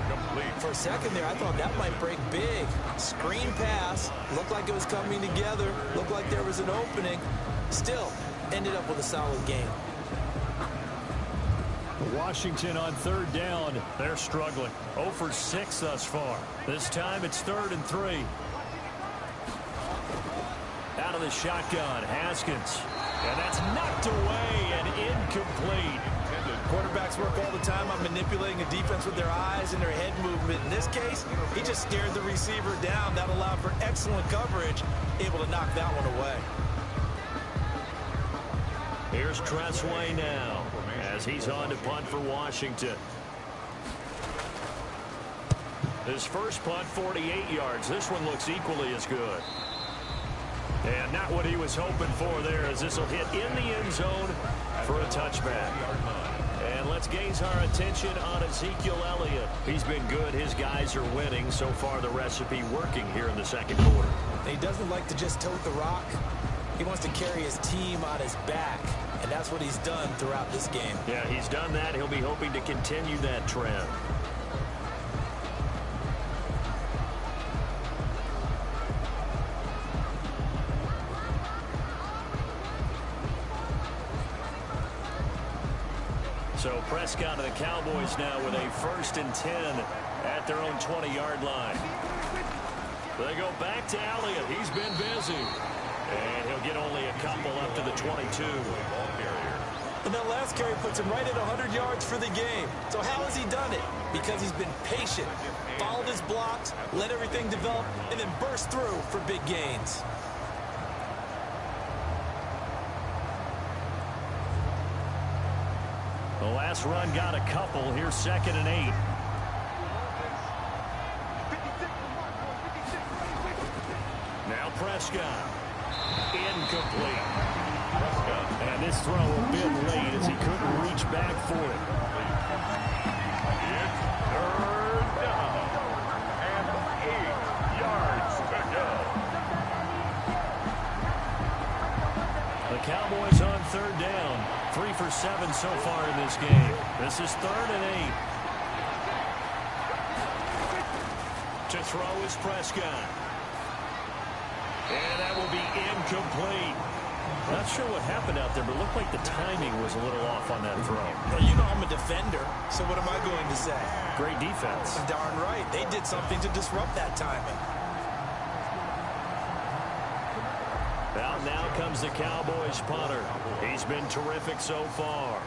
Complete. For a second there, I thought that might break big. Screen pass. Looked like it was coming together. Looked like there was an opening. Still, ended up with a solid game. Washington on 3rd down. They're struggling. 0 for 6 thus far. This time it's 3rd and 3. Out of the shotgun, Haskins. And that's knocked away and incomplete. Quarterbacks work all the time on manipulating a defense with their eyes and their head movement. In this case, he just stared the receiver down. That allowed for excellent coverage, able to knock that one away. Here's Tressway now as he's on to punt for Washington. His first punt, 48 yards. This one looks equally as good. And not what he was hoping for there, as this will hit in the end zone for a touchback. And let's gaze our attention on Ezekiel Elliott. He's been good. His guys are winning. So far, the recipe working here in the 2nd quarter. He doesn't like to just tote the rock. He wants to carry his team on his back, and that's what he's done throughout this game. Yeah, he's done that. He'll be hoping to continue that trend. So Prescott of the Cowboys now with a 1st and 10 at their own 20-yard line. They go back to Elliott. He's been busy. And he'll get only a couple up to the 22. And that last carry puts him right at 100 yards for the game. So how has he done it? Because he's been patient, followed his blocks, let everything develop, and then burst through for big gains. The last run got a couple. Here's 2nd and 8. Now Prescott. Incomplete. And this throw a bit late as he couldn't reach back for it. It's 3rd down and 8 yards to go. The Cowboys on 3rd down. 3 for 7 so far in this game. This is 3rd and 8. To throw is Prescott. And that will be incomplete. Not sure what happened out there, but it looked like the timing was a little off on that throw. Well, you know I'm a defender, so what am I going to say? Great defense. Darn right. They did something to disrupt that timing. Out now comes the Cowboys punter. He's been terrific so far.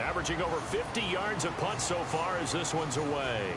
Averaging over 50 yards a punt so far as this one's away.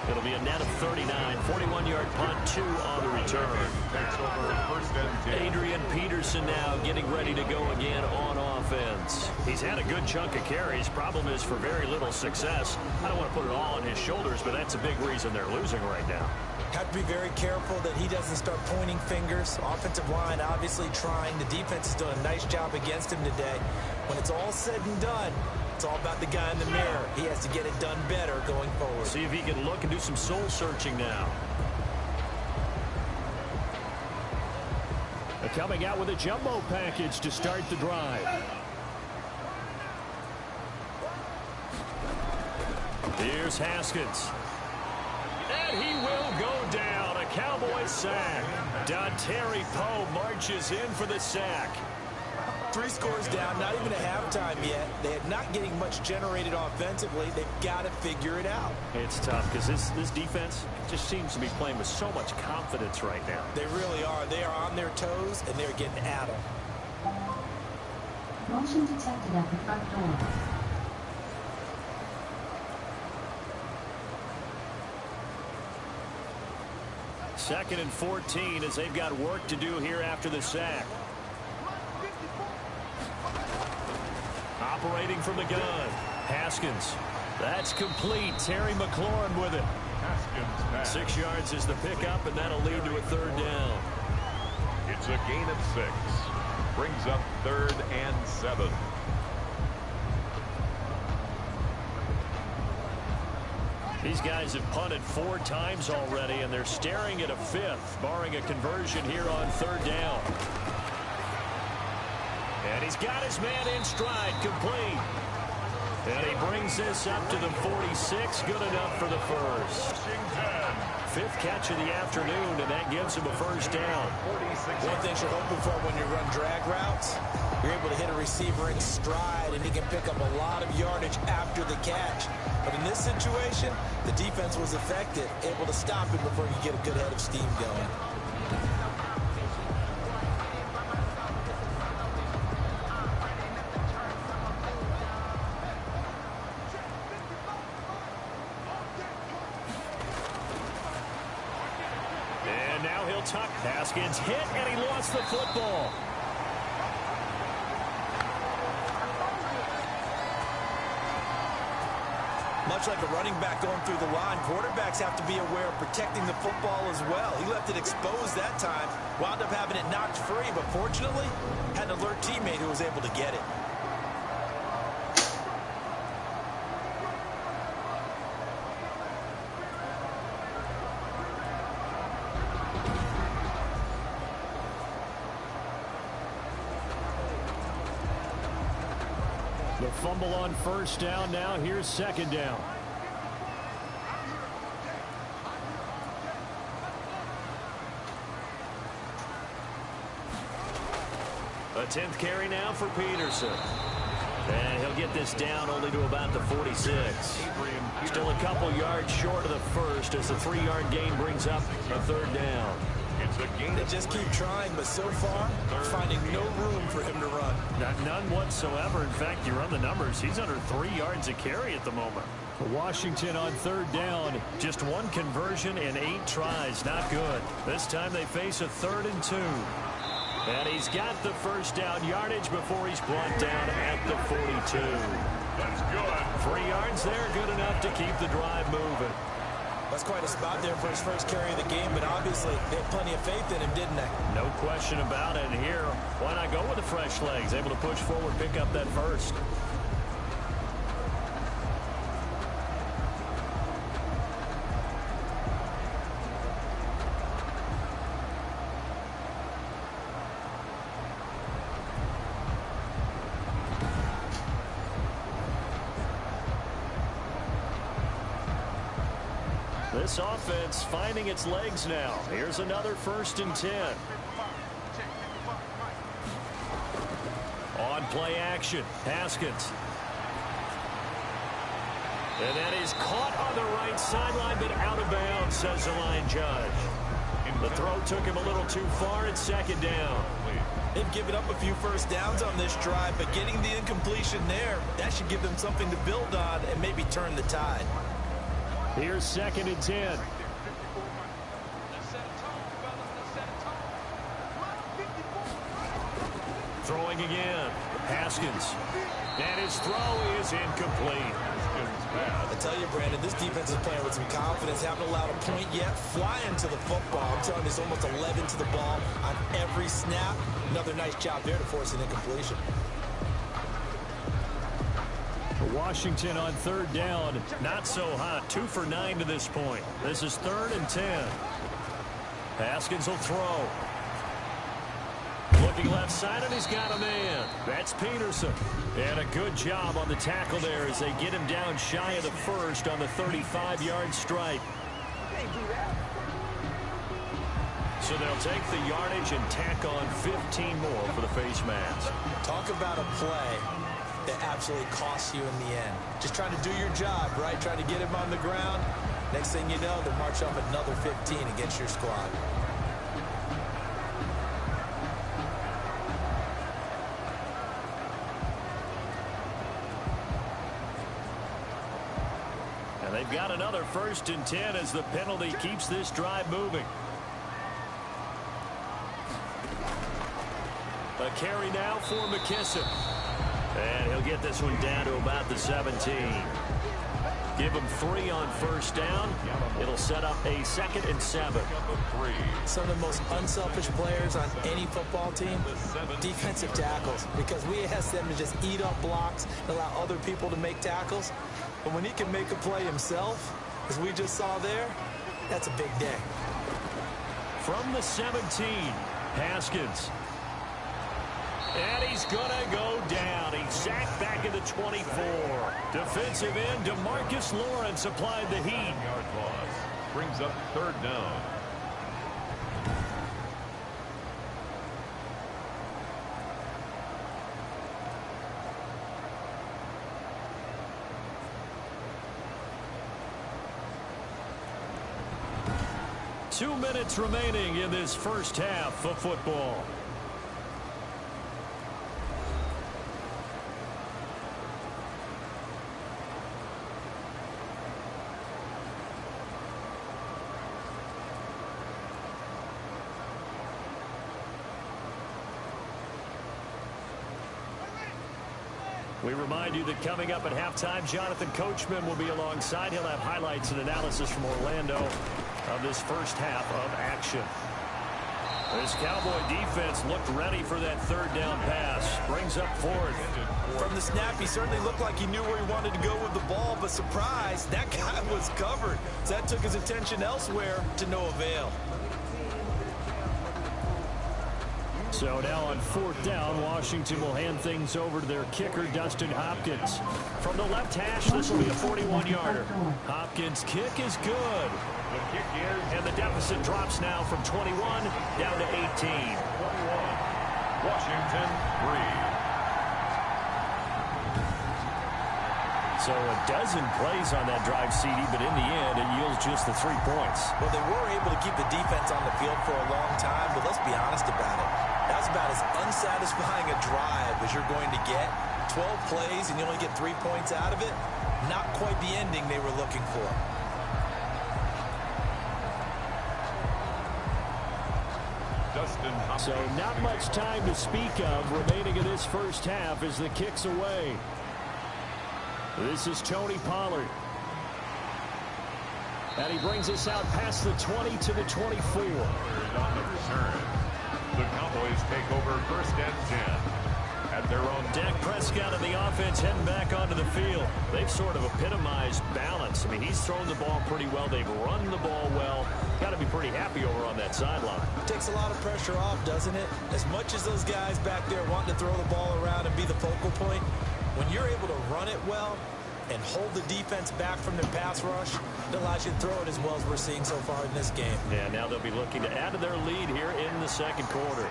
It'll be a net of 39, 41-yard punt, 2 on the return. Takes over 1st and 10. Adrian Peterson now getting ready to go again on offense. He's had a good chunk of carries. Problem is for very little success. I don't want to put it all on his shoulders, but that's a big reason they're losing right now. Have to be very careful that he doesn't start pointing fingers. Offensive line obviously trying. The defense has done a nice job against him today. When it's all said and done, it's all about the guy in the mirror. He has to get it done better going forward. See if he can look and do some soul searching now. They're coming out with a jumbo package to start the drive. Here's Haskins. And he will go down. A Cowboys sack. Dontari Poe marches in for the sack. 3 scores down, not even a halftime yet. They're not getting much generated offensively. They've got to figure it out. It's tough because this defense just seems to be playing with so much confidence right now. They really are. They are on their toes, and they're getting at them. Motion detected at the front door. Second and 14 as they've got work to do here after the sack. Operating from the gun. Haskins. That's complete. Terry McLaurin with it. Haskins pass. 6 yards is the pickup, and that'll lead to a 3rd down. It's a gain of 6. Brings up 3rd and 7. These guys have punted 4 times already, and they're staring at a 5th, barring a conversion here on 3rd down. And he's got his man in stride, complete. And he brings this up to the 46, good enough for the first. 5th catch of the afternoon, and that gives him a 1st down. One thing you're hoping for when you run drag routes, you're able to hit a receiver in stride, and he can pick up a lot of yardage after the catch. But in this situation, the defense was effective, able to stop him before you get a good head of steam going. And now he'll tuck. Haskins hit, and he lost the football. Much like a running back going through the line, quarterbacks have to be aware of protecting the football as well. He left it exposed that time, wound up having it knocked free, but fortunately, had an alert teammate who was able to get it. The fumble on 1st down. Now here's 2nd down. A 10th carry now for Peterson. And he'll get this down only to about the 46. Still a couple yards short of the 1st as the 3-yard gain brings up a 3rd down. It's They just keep trying, but so far, finding no room for him to run. None whatsoever. In fact, you run the numbers. He's under 3 yards a carry at the moment. Washington on third down. Just one conversion in 8 tries. Not good. This time they face a 3rd and 2. And he's got the first down yardage before he's brought down at the 42. That's good. 3 yards there, good enough to keep the drive moving. That's quite a spot there for his first carry of the game, but obviously they had plenty of faith in him, didn't they? No question about it. And here, why not go with the fresh legs? Able to push forward, pick up that first. This offense finding its legs now. Here's another 1st and 10. On play action, Haskins. And that is caught on the right sideline, but out of bounds, says the line judge. The throw took him a little too far. It's 2nd down. They've given up a few first downs on this drive, but getting the incompletion there, that should give them something to build on and maybe turn the tide. Here's 2nd and 10. Throwing again. Haskins. And his throw is incomplete. I tell you, Brandon, this defense is playing with some confidence. Haven't allowed a point yet. Flying to the football. I'm telling you, it's almost 11 to the ball on every snap. Another nice job there to force an incompletion. Washington on third down. Not so hot. 2 for 9 to this point. This is 3rd and 10. Haskins will throw. Looking left side, and he's got a man. That's Peterson. And a good job on the tackle there as they get him down shy of the first on the 35-yard strike. So they'll take the yardage and tack on 15 more for the face mask. Talk about a play that absolutely costs you in the end. Just trying to do your job, right? Trying to get him on the ground. Next thing you know, they'll march off another 15 against your squad. And they've got another 1st and 10 as the penalty keeps this drive moving. A carry now for McKissick. And he'll get this one down to about the 17. Give him 3 on 1st down. It'll set up a 2nd and 7. Some of the most unselfish players on any football team, defensive tackles, because we ask them to just eat up blocks and allow other people to make tackles. But when he can make a play himself, as we just saw there, that's a big day. From the 17, Haskins. And he's going to go down. He's sacked back at the 24. Defensive end, DeMarcus Lawrence applied the heat. Yard loss. Brings up 3rd down. Two minutes remaining in this first half of football. We remind you that coming up at halftime, Jonathan Coachman will be alongside. He'll have highlights and analysis from Orlando of this first half of action. This Cowboy defense looked ready for that 3rd down pass. Brings up 4th. From the snap, he certainly looked like he knew where he wanted to go with the ball, but surprise, that guy was covered. So that took his attention elsewhere to no avail. So now on 4th down, Washington will hand things over to their kicker, Dustin Hopkins. From the left hash, this will be a 41-yarder. Hopkins' kick is good. The kick is, and the deficit drops now from 21 down to 18. 21. Washington 3. So a dozen plays on that drive, CD, but in the end, it yields just the 3 points. Well, they were able to keep the defense on the field for a long time, but let's be honest about it. That's about as unsatisfying a drive as you're going to get. 12 plays and you only get 3 points out of it. Not quite the ending they were looking for. So not much time to speak of remaining in this first half as the kick's away. This is Tony Pollard. And he brings us out past the 20 to the 24. On the return, the Cowboys take over first and 10 at their own. Dak Prescott and the offense heading back onto the field. They've sort of epitomized balance. I mean, he's thrown the ball pretty well. They've run the ball well. Got to be pretty happy over on that sideline. Takes a lot of pressure off, doesn't it? As much as those guys back there want to throw the ball around and be the focal point, when you're able to run it well and hold the defense back from their pass rush, it allows you to throw it as well as we're seeing so far in this game. Yeah, now they'll be looking to add to their lead here in the second quarter.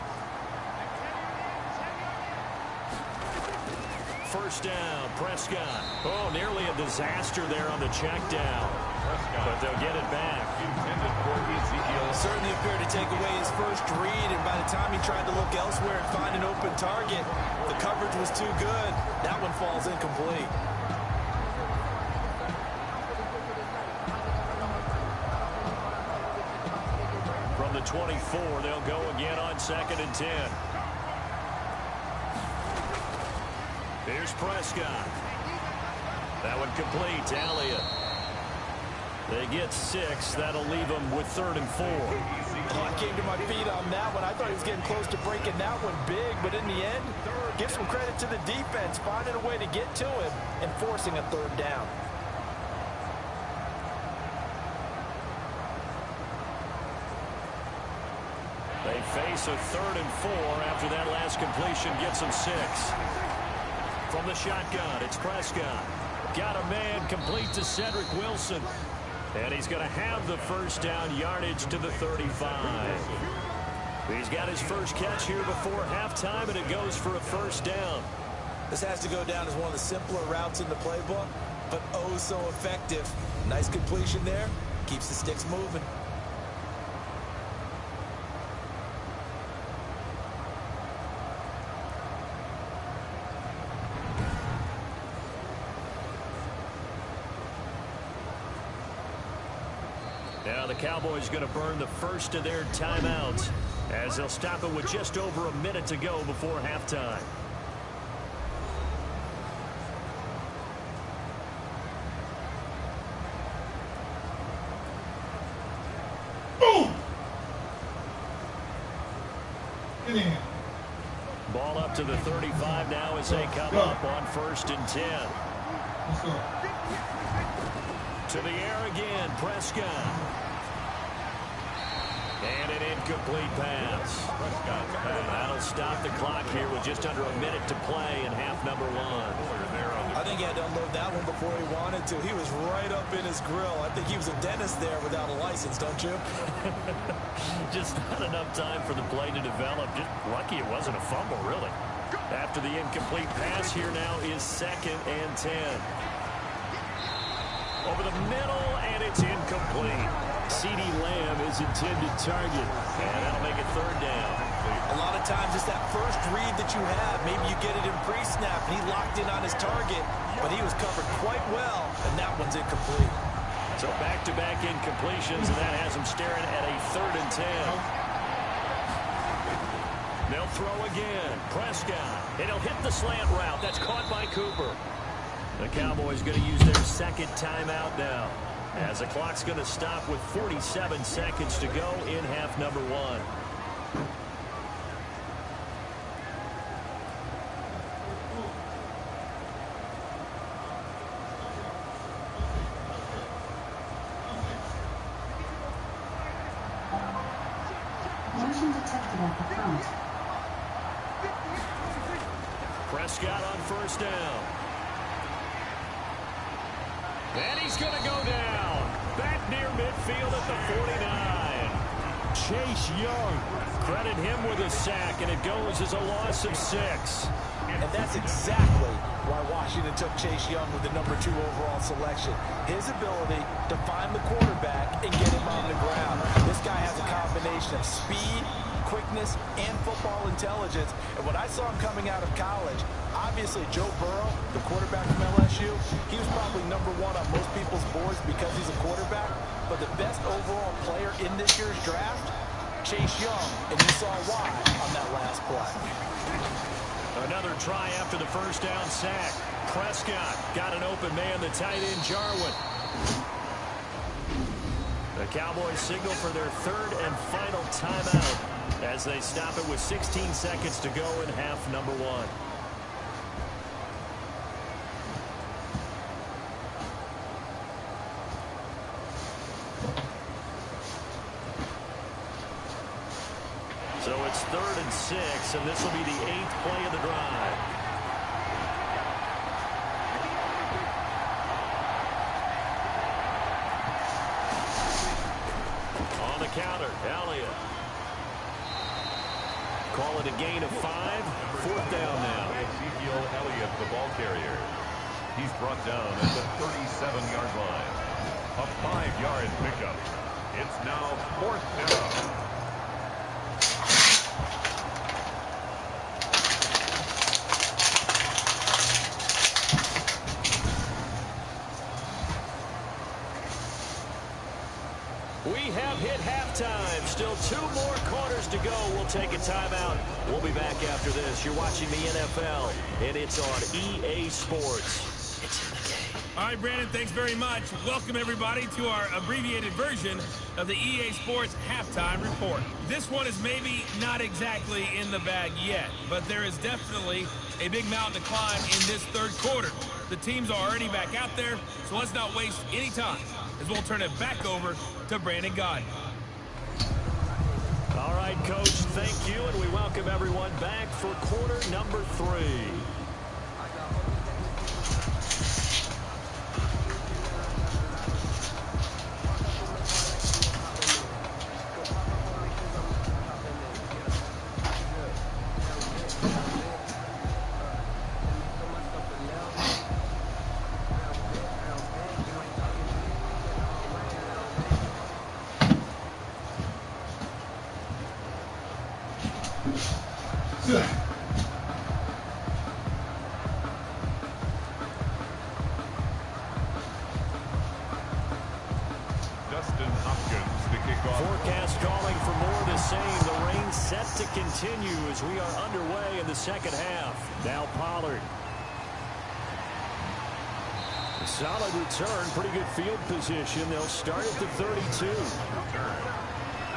First down, Prescott. Oh, nearly a disaster there on the check down. But they'll get it back. Intended for Ezekiel. Certainly appeared to take away his first read, and by the time he tried to look elsewhere and find an open target, the coverage was too good. That one falls incomplete. From the 24, they'll go again on 2nd and 10. Here's Prescott. That one complete to Elliott. They get 6. That'll leave them with 3rd and 4. Oh, I came to my feet on that one. I thought he was getting close to breaking that one big, but in the end, give some credit to the defense, finding a way to get to him and forcing a 3rd down. They face a 3rd and 4 after that last completion gets them 6. From the shotgun, it's Prescott. Got a man complete to Cedric Wilson. And he's going to have the first down, yardage to the 35. He's got his first catch here before halftime, and it goes for a first down. This has to go down as one of the simpler routes in the playbook, but oh so effective. Nice completion there. Keeps the sticks moving. Now the Cowboys going to burn the first of their timeouts as they'll stop it with just over a minute to go before halftime. Ball up to the 35 now as they come up on 1st and 10. To the air again, Prescott. And an incomplete pass. That'll stop the clock here with just under a minute to play in half number 1. I think he had to unload that one before he wanted to. He was right up in his grill. I think he was a dentist there without a license, don't you? Just not enough time for the play to develop. Just lucky it wasn't a fumble, really. After the incomplete pass, here now is 2nd and 10. Over the middle, and it's incomplete. CeeDee Lamb is intended target, and that'll make it 3rd down. A lot of times it's that first read that you have. Maybe you get it in pre-snap, and he locked in on his target, but he was covered quite well, and that one's incomplete. So back-to-back incompletions, and that has him staring at a 3rd and 10. They'll throw again. Prescott, and he'll hit the slant route. That's caught by Cooper. The Cowboys going to use their 2nd timeout now, as the clock's going to stop with 47 seconds to go in half number 1. Motion detected at the front. Prescott on 1st down. And he's going to go down. Back near midfield at the 49. Chase Young. Credit him with a sack, and it goes as a loss of 6. And that's exactly why Washington took Chase Young with the number 2 overall selection. His ability to find the quarterback and get him on the ground. This guy has a combination of speed, quickness, and football intelligence. And when I saw him coming out of college, obviously Joe Burrow, the quarterback from LSU, he was probably number 1 on most people's boards because he's a quarterback. But the best overall player in this year's draft, Chase Young, and you saw why on that last play. Another try after the first down sack. Prescott got an open man, the tight end Jarwin. The Cowboys signal for their 3rd and final timeout as they stop it with 16 seconds to go in half number 1. So it's 3rd and 6, and this will be the 8th play of the drive. On the counter, Elliott. Call it a gain of 5. 4th down now. Ezekiel Elliott, the ball carrier. He's brought down at the 37-yard line. A 5-yard pickup. It's now 4th down. We have hit halftime. Still 2 more quarters to go. We'll take a timeout. We'll be back after this. You're watching the NFL, and it's on EA Sports. It's in the game. All right, Brandon, thanks very much. Welcome, everybody, to our abbreviated version of the EA Sports Halftime Report. This one is maybe not exactly in the bag yet, but there is definitely a big mountain to climb in this 3rd quarter. The teams are already back out there, so let's not waste any time as we'll turn it back over to Brandon Gaudin. All right, Coach, thank you, and we welcome everyone back for quarter number 3. Forecast calling for more of the same. The rain set to continue as we are underway in the 2nd half. Now Pollard. A solid return, pretty good field position. They'll start at the 32.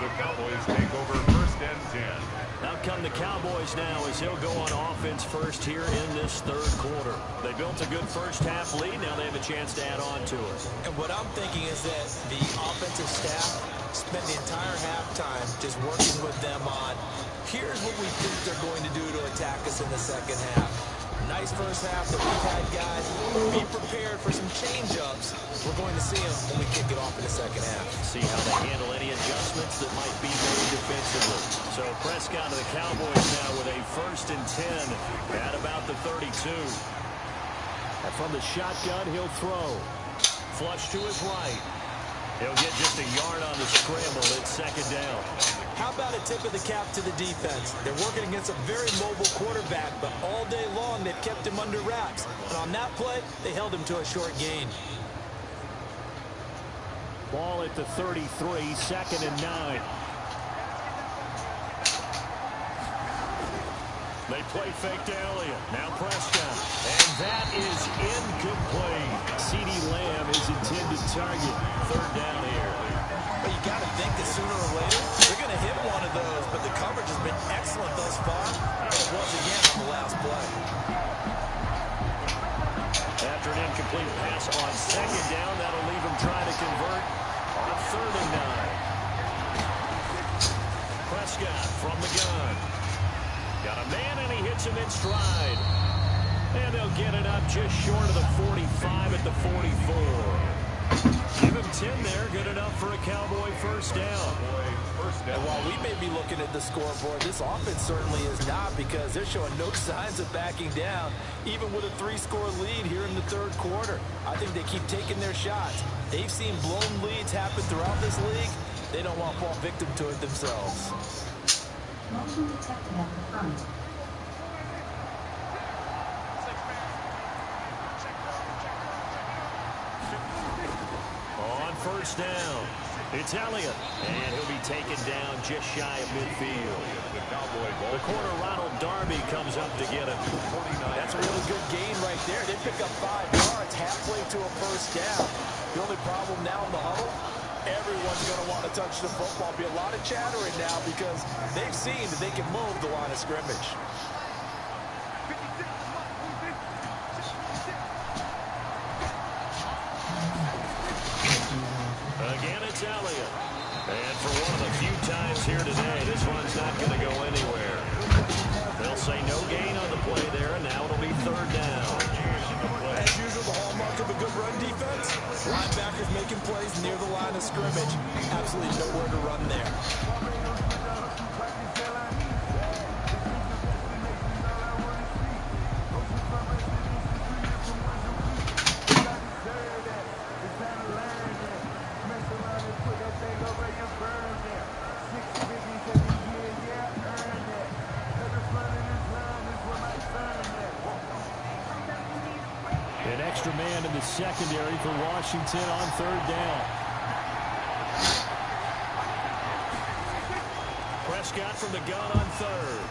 The Cowboys take over 1st and 10. Out come the Cowboys now as he'll go on offense first here in this 3rd quarter. They built a good first half lead. Now they have a chance to add on to it. And what I'm thinking is that the offensive staff spent the entire halftime just working with them on, here's what we think they're going to do to attack us in the 2nd half. Nice first half that we've had, guys. Be prepared for some change-ups. We're going to see them when we kick it off in the 2nd half. See how they handle any adjustments that might be made defensively. So Prescott to the Cowboys now with a 1st and 10 at about the 32. And from the shotgun, he'll throw. Flush to his right. He'll get just a yard on the scramble. It's 2nd down. How about a tip of the cap to the defense? They're working against a very mobile quarterback, but all day long they've kept him under wraps. And on that play, they held him to a short gain. Ball at the 33, 2nd and 9. They play fake to Elliott. Now Prescott. And that is incomplete. CeeDee Lamb is intended target. 3rd down here. But you got to think that sooner or later, they're going to hit one of those. But the coverage has been excellent thus far. And it was again on the last play. After an incomplete pass on 2nd down, that'll leave him trying to convert on 3rd and 9. Prescott from the gun. Got a man, and he hits him in stride. And they'll get it up just short of the 45 at the 44. Give him 10 there. Good enough for a Cowboy 1st down. first down. And while we may be looking at the scoreboard, this offense certainly is not, because they're showing no signs of backing down, even with a 3-score lead here in the third quarter. I think they keep taking their shots. They've seen blown leads happen throughout this league. They don't want to fall victim to it themselves. Motion detected at the front. On first down, it's Elliott, and he'll be taken down just shy of midfield. The corner, Ronald Darby, comes up to get him. That's a really good gain right there. They pick up 5 yards halfway to a first down. The only problem now in the huddle, everyone's going to want to touch the football. Be a lot of chattering now because they've seen that they can move the line of scrimmage. Again, it's Elliott. And for one of the few times here today, this one's not going to go anywhere. They'll say no gain on the play there, and now it'll be third down. As usual, the hallmark of a good run defense, linebackers making plays near the line of scrimmage. Absolutely nowhere to run there. An extra man in the secondary for Washington on third down. Prescott from the gun on third.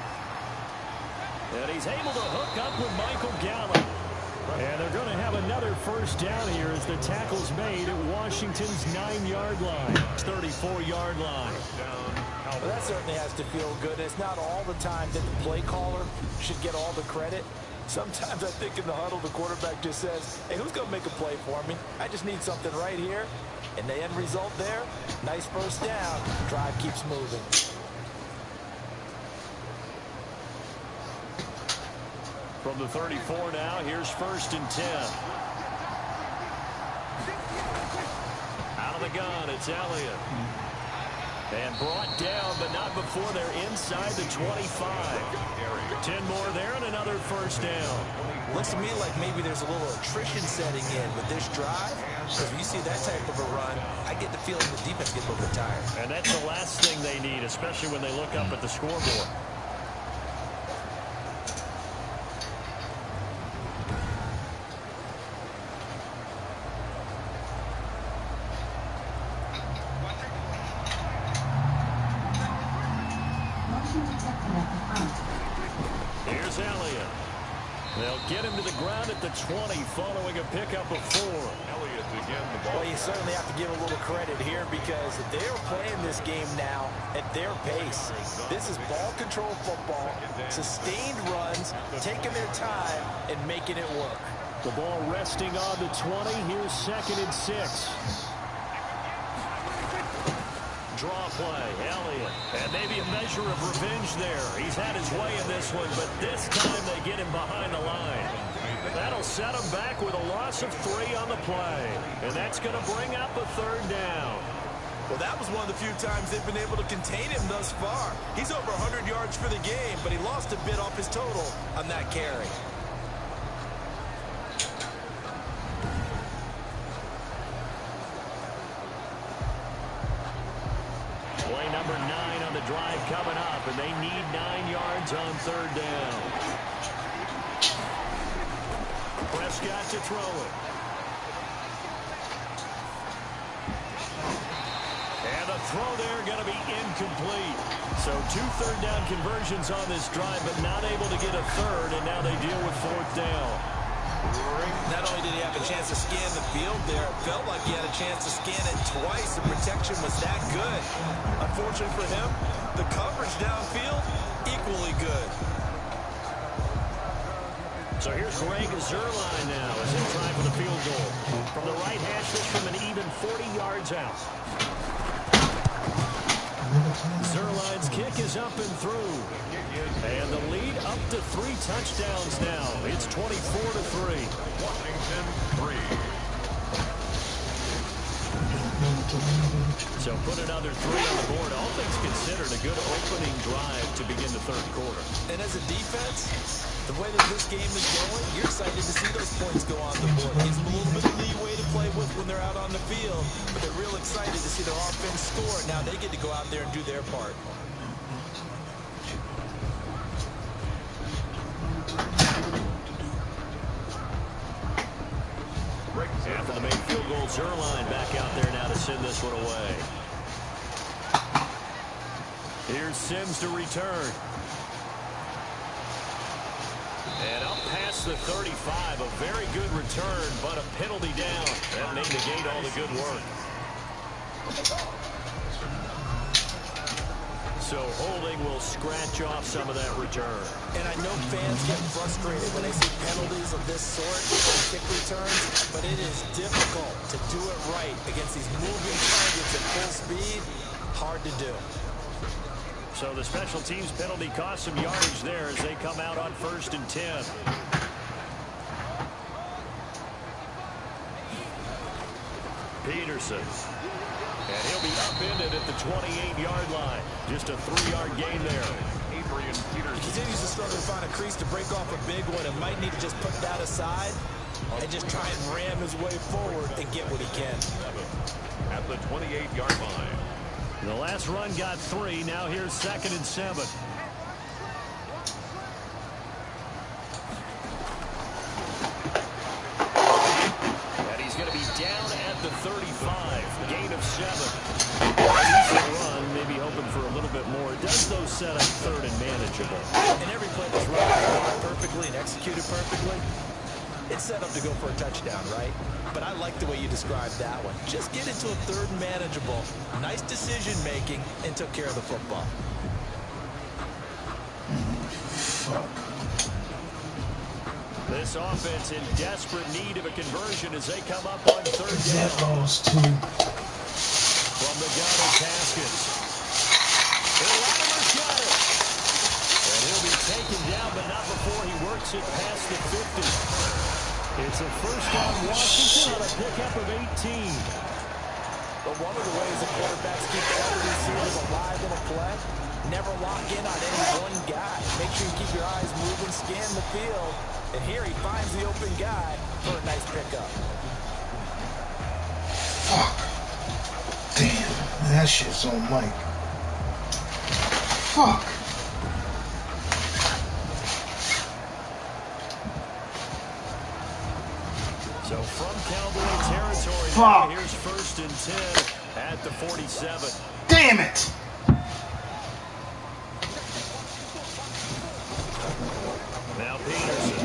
And he's able to hook up with Michael Gallup. And they're going to have another first down here as the tackle's made at Washington's 9-yard line. 34-yard line. Well, that certainly has to feel good. It's not all the time that the play caller should get all the credit. Sometimes I think in the huddle, the quarterback just says, hey, who's going to make a play for me? I just need something right here. And the end result there, nice first down. Drive keeps moving. From the 34 now, here's first and 10. Out of the gun, it's Elliott. And brought down, but not before they're inside the 25. 10 more there and another first down. Looks to me like maybe there's a little attrition setting in with this drive. Because when you see that type of a run, I get the feeling the defense gets a little bit tired. And that's the last thing they need, especially when they look up at the scoreboard. Here's Elliott. They'll get him to the ground at the 20 following a pickup of 4. Elliott again, the ball. Well, you certainly have to give a little credit here because they're playing this game now at their pace. This is ball control football, sustained runs, taking their time and making it work. The ball resting on the 20. Here's second and 6. Draw play, Elliott. And maybe a measure of revenge there. He's had his way in this one, but this time they get him behind the line. That'll set him back with a loss of 3 on the play. And that's going to bring up a third down. Well, that was one of the few times they've been able to contain him thus far. He's over 100 yards for the game, but he lost a bit off his total on that carry. Play number 9 on the drive coming up, and they need 9 yards on third down. Prescott to throw it. And the throw there going to be incomplete. So 2 third down conversions on this drive, but not able to get a third, and now they deal with fourth down. Not only did he have a chance to scan the field there, it felt like he had a chance to scan it twice. The protection was that good. Unfortunately for him, the coverage downfield, equally good. So here's Greg Zuerlein now as they try for the field goal. From the right hash, this from an even 40 yards out. Zuerlein's kick is up and through. And the lead up to 3 touchdowns now. It's 24-3. Washington 3. So put another 3 on the board. All things considered, a good opening drive to begin the third quarter. And as a defense, the way that this game is going, you're excited to see those points go on the board. Gives them a little bit of leeway to play with when they're out on the field, but they're real excited to see their offense score. Now they get to go out there and do their part. After the main field goal, Zerline back out there now to send this one away. Here's Sims to return. And up past the 35, a very good return, but a penalty down. That may negate all the good work. So holding will scratch off some of that return. And I know fans get frustrated when they see penalties of this sort on kick returns, but it is difficult to do it right against these moving targets at full speed. Hard to do. So the special teams penalty cost some yardage there as they come out on 1st and 10. Peterson. And he'll be upended at the 28-yard line. Just a 3-yard gain there. Adrian Peterson. He continues to struggle to find a crease to break off a big one and might need to just put that aside and just try and ram his way forward and get what he can. At the 28-yard line. The last run got 3. Now here's 2nd and 7. And he's going to be down at the 35. Gain of 7. Decent run, maybe hoping for a little bit more. It does, though, set up 3rd and manageable. And every play that's run perfectly and executed perfectly, it's set up to go for a touchdown, right? But I like the way you described that one. Just get into a 3rd and manageable, nice decision-making, and took care of the football. This offense in desperate need of a conversion as they come up on 3rd down. From the gun is Haskins. Latimer's got it. And he'll be taken down, but not before he works it past the 50. It's a 1st down Washington on a pickup of 18. But one of the ways the quarterbacks keep every receivers alive in a play, never lock in on any one guy. Make sure you keep your eyes moving, scan the field. And here he finds the open guy for a nice pickup. Fuck. Damn, that shit's on mic. Fuck. So from Cowboy territory, Fuck. Here's 1st and 10 at the 47. Damn it. Now Peterson.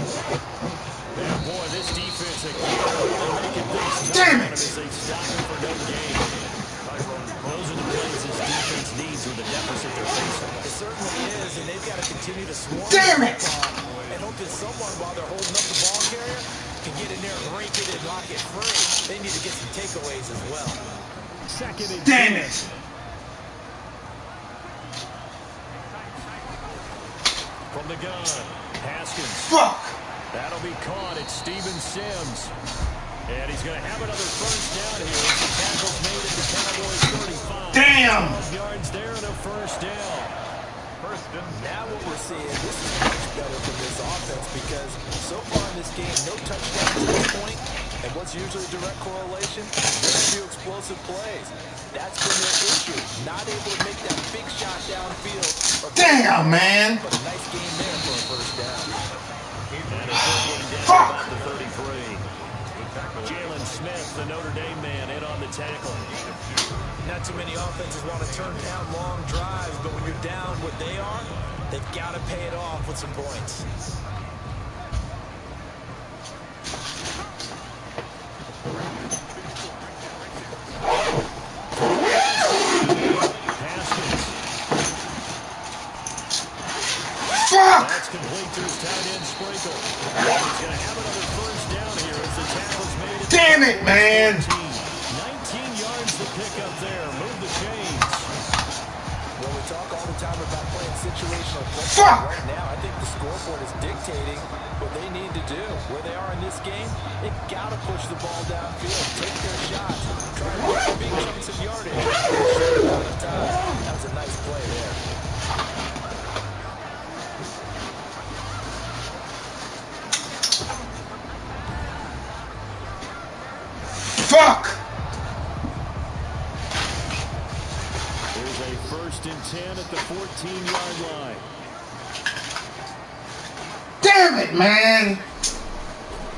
And boy, this defense again really making things tough Damn on him it. as they stop him for no gain. Those are the plays this defense needs with the deficit they're facing. It certainly is, and they've got to continue to swarm Damn the it. football and hope that someone, while they're holding up the ball carrier, can get in there and rake it and lock it free. They need to get some takeaways as well. 2nd and 10. Damn it. From the gun, Haskins. Fuck. That'll be caught at Steven Sims. And he's going to have another 1st down here as the tackle's made at the Cowboys 35. Damn. 12 yards there and a 1st down. Now what we're seeing, this is much better from this offense because so far in this game, no touchdowns at this point. And what's usually a direct correlation? Very few explosive plays. That's been their issue. Not able to make that big shot downfield. Damn, man. But a nice game there for a 1st down. And a good game down Fuck. about the 33. Jalen Smith, the Notre Dame man, in on the tackle. Not too many offenses want to turn down long drives, but when you're down what they are, they've got to pay it off with some points. Haskins. Fuck. That's complete to his tight end Sprinkle. He's going to have another 1st down here as the tackle's made it. Damn it, man. 19 yards to pick up there. Move the chains. Well, we talk all the time about playing situational football. Fuck. Right now, I think the scoreboard is dictating what they need to do. Where they are in this game, they got to push the ball downfield, take their shots, try Big chunks of yardage. That was a nice play there. Fuck! There's a 1st and 10 at the 14-yard line. Damn it, man!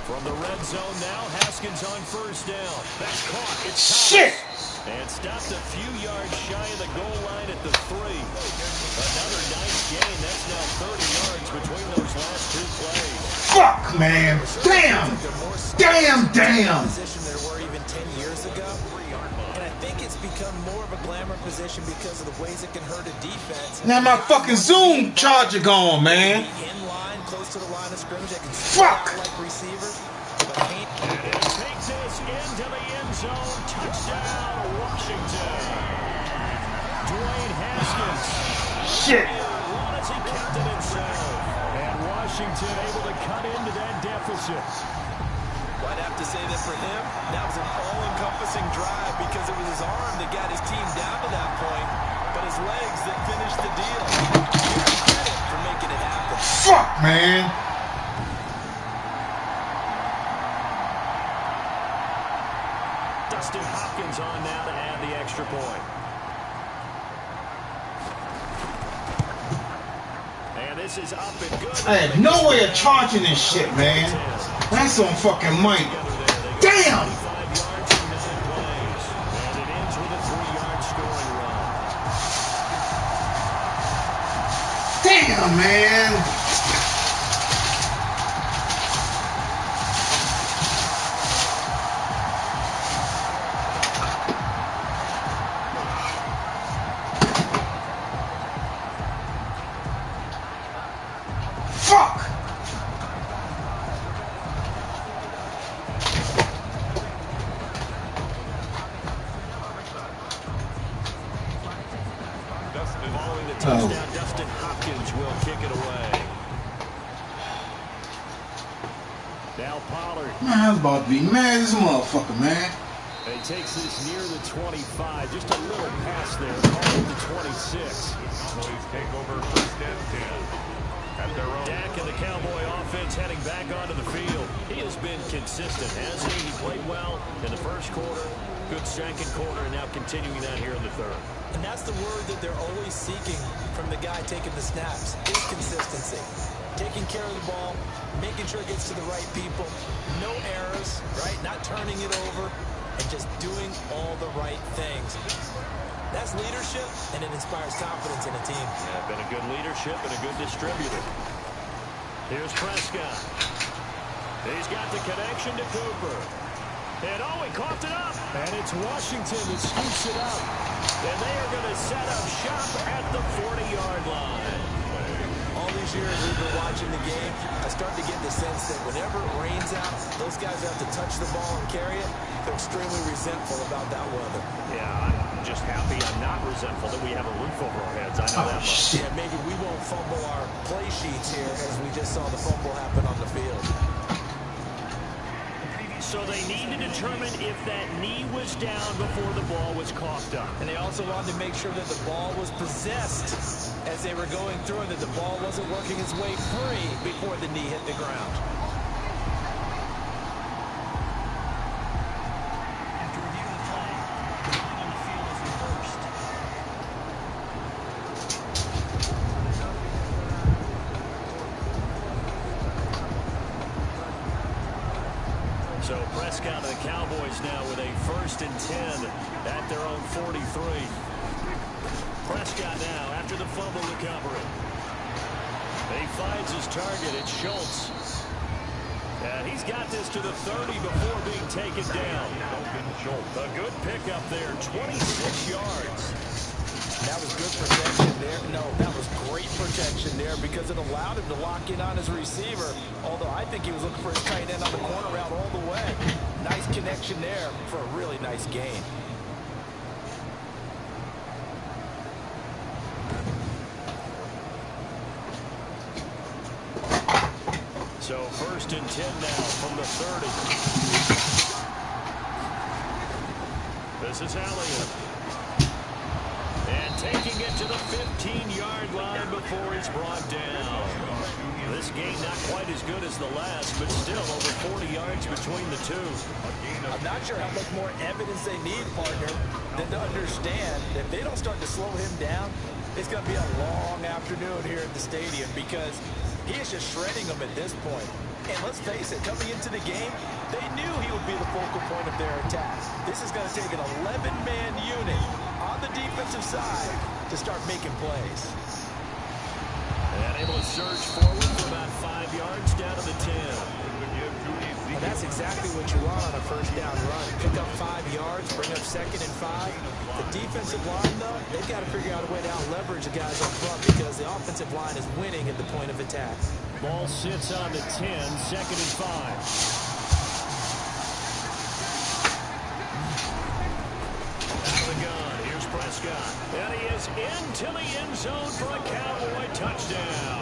From the red zone now, Haskins on 1st down. That's caught. It's Shit! And stopped a few yards shy of the goal line at the 3. Another nice gain. That's now 30 yards between those last 2 plays. Fuck, man! Damn! Damn! Position there were even 10 years ago. And I think it's become more of a glamour position because of the ways it can hurt a defense. Now my fucking Zoom charger gone, man. In line, close to the line of scrimmage, they can Fuck! like receivers. And it takes us into the end zone. Touchdown, Washington. Dwayne Haskins. Shit! Run as he kept it himself. And Washington able to cut into that deficit. I'd have to say that for him, that was an all-encompassing drive because it was his arm that got his team down to that point, but his legs that finished the deal. Give him credit for making it happen. Fuck, man! Dustin Hopkins on now to add the extra point. And this is up and good. I have no way of charging this shit, man. That's on fucking money. Damn! 5 yards from missing plays. And it ends with a 3-yard scoring run. Damn, man! Fuck! Following the touchdown, Dustin Hopkins will kick it away. Now Pollard. Man, I was about to be mad as a motherfucker, man. And he takes this near the 25. Just a little pass there. All at the 26. Cowboys take over 1st and 10. At their own. Dak and the Cowboy offense heading back onto the field. He has been consistent, hasn't he? He played well in the 1st quarter, good 2nd quarter, and now continuing that here in the 3rd. And that's the word that they're always seeking from the guy taking the snaps, is consistency. Taking care of the ball, making sure it gets to the right people, no errors, right? Not turning it over, and just doing all the right things. That's leadership, and it inspires confidence in a team. Yeah, been a good leadership and a good distributor. Here's Prescott. He's got the connection to Cooper. And oh, he coughed it up. And it's Washington that scoops it up. And they are going to set up shop at the 40-yard line. All these years we've been watching the game, I start to get the sense that whenever it rains out, those guys have to touch the ball and carry it. They're extremely resentful about that weather. Yeah, I'm just happy I'm not resentful that we have a roof over our heads. I know that much. Yeah, maybe we won't fumble our play sheets here as we just saw the fumble happen on the field. So they need to determine if that knee was down before the ball was coughed up. And they also wanted to make sure that the ball was possessed as they were going through and that the ball wasn't working its way free before the knee hit the ground. After reviewing the play, the line on the field is reversed. So Prescott and the Cowboys now with a 1st and 10 at their own 43. Prescott now after the fumble recovery. He finds his target. It's Schultz. And he's got this to the 30 before being taken down. A good pickup there, 26 yards. That was good protection there. No, that was great protection there because it allowed him to lock in on his receiver. Although I think he was looking for his tight end on the corner route all the way. Nice connection there for a really nice gain. So 1st and 10 now from the 30. The This is Elliott. And taking it to the 15-yard line before he's brought down. This game not quite as good as the last, but still over 40 yards between the two. I'm not sure how much more evidence they need, partner, than to understand that if they don't start to slow him down, it's going to be a long afternoon here at the stadium because he is just shredding them at this point. And let's face it, coming into the game, they knew he would be the focal point of their attack. This is going to take an 11-man unit on the defensive side to start making plays. And able to surge forward for about 5 yards down to the 10. And that's exactly what you want on a first down run. Pick up 5 yards, bring up 2nd and 5. The defensive line, though, they've got to figure out a way to out-leverage the guys up front because the offensive line is winning at the point of attack. Ball sits on the 10, 2nd and 5. Prescott. And he is into the end zone for a Cowboy touchdown.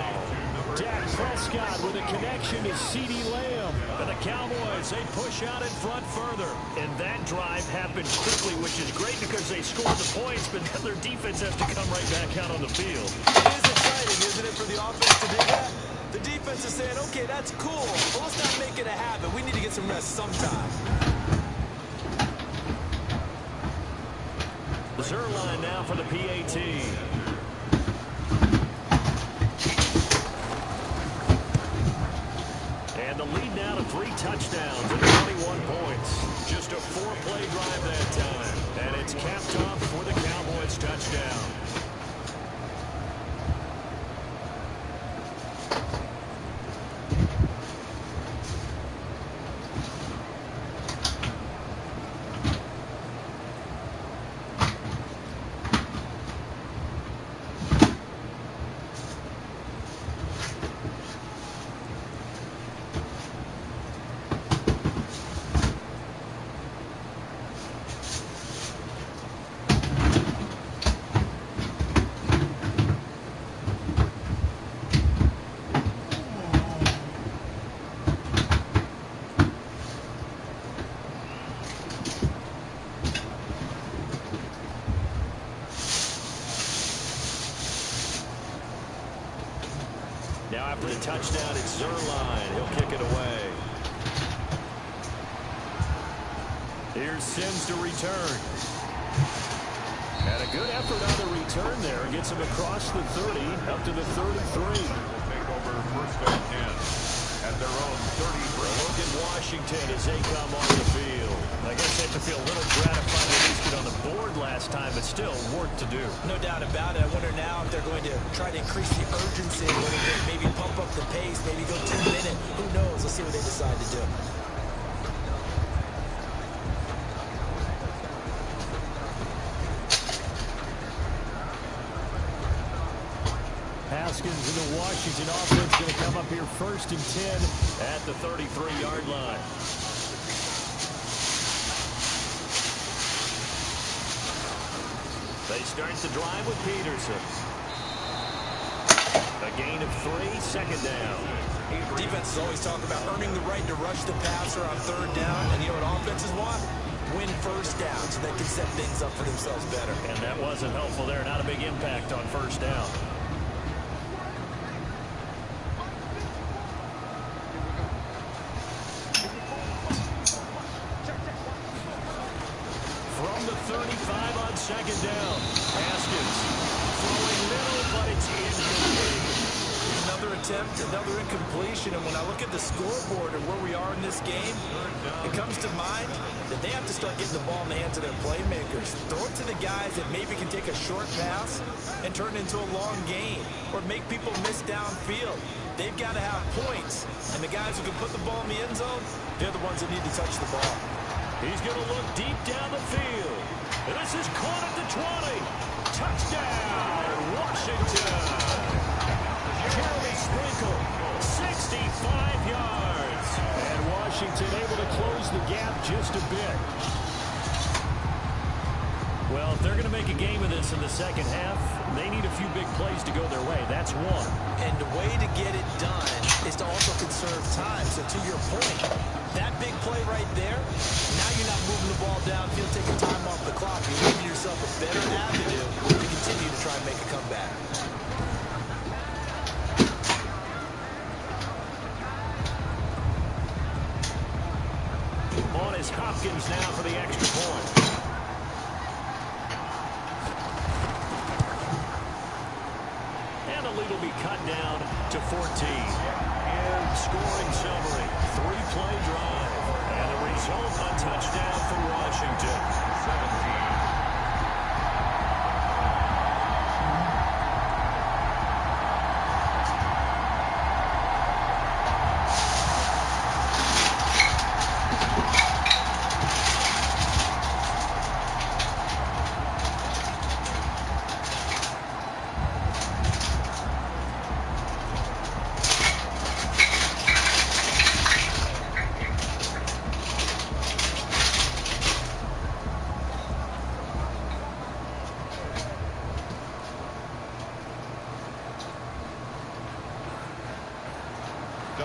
Dak Prescott with a connection to CeeDee Lamb. And the Cowboys, they push out in front further. And that drive happened quickly, which is great because they scored the points, but then their defense has to come right back out on the field. It is exciting, isn't it, for the offense to do that? The defense is saying, okay, that's cool, but let's not make it a habit. We need to get some rest sometime. Zerline now for the PAT. And the lead now to 3 touchdowns and 21 points. Just a 4-play drive that time. And it's capped off with a Cowboys touchdown. Now after the touchdown, it's Zerline. He'll kick it away. Here's Sims to return. And a good effort on the return there. Gets him across the 30, up to the 33. Take over 1st and 10 at their own 33. Look at Washington as they come on the field. I guess they have to feel a little gratified to at least get on the board last time, but still work to do. No doubt about it. I wonder now if they're going to try to increase the urgency a little bit, maybe pump up the pace, maybe go 2 minutes. Who knows? Let's see what they decide to do. Haskins and the Washington offense going to come up here 1st and 10 at the 33-yard line. They start the drive with Peterson. A gain of 3, 2nd down. Defenses always talk about earning the right to rush the passer on 3rd down, and you know what offenses want? Win 1st down so they can set things up for themselves better. And that wasn't helpful there. Not a big impact on 1st down. From the 35 on 2nd down. Haskins throwing middle, but it's incomplete. Another attempt, another incompletion, and when I look at the scoreboard and where we are in this game, it comes to mind that they have to start getting the ball in the hands of their playmakers. Throw it to the guys that maybe can take a short pass and turn it into a long gain or make people miss downfield. They've got to have points, and the guys who can put the ball in the end zone, they're the ones that need to touch the ball. He's going to look deep down the field. And this is caught at the 20. Touchdown, Washington. Jeremy Sprinkle, 65 yards. And Washington able to close the gap just a bit. Well, if they're going to make a game of this in the 2nd half, they need a few big plays to go their way. That's one. And the way to get it done is to also conserve time. So to your point, that big play right there, now you're not moving moving the ball downfield, taking time off the clock, you're giving yourself a better avenue to continue to try and make a comeback. On is Hopkins now for the extra point. And the lead will be cut down to 14. Scoring summary, 3-play drive, and the result, a touchdown for Washington. 17.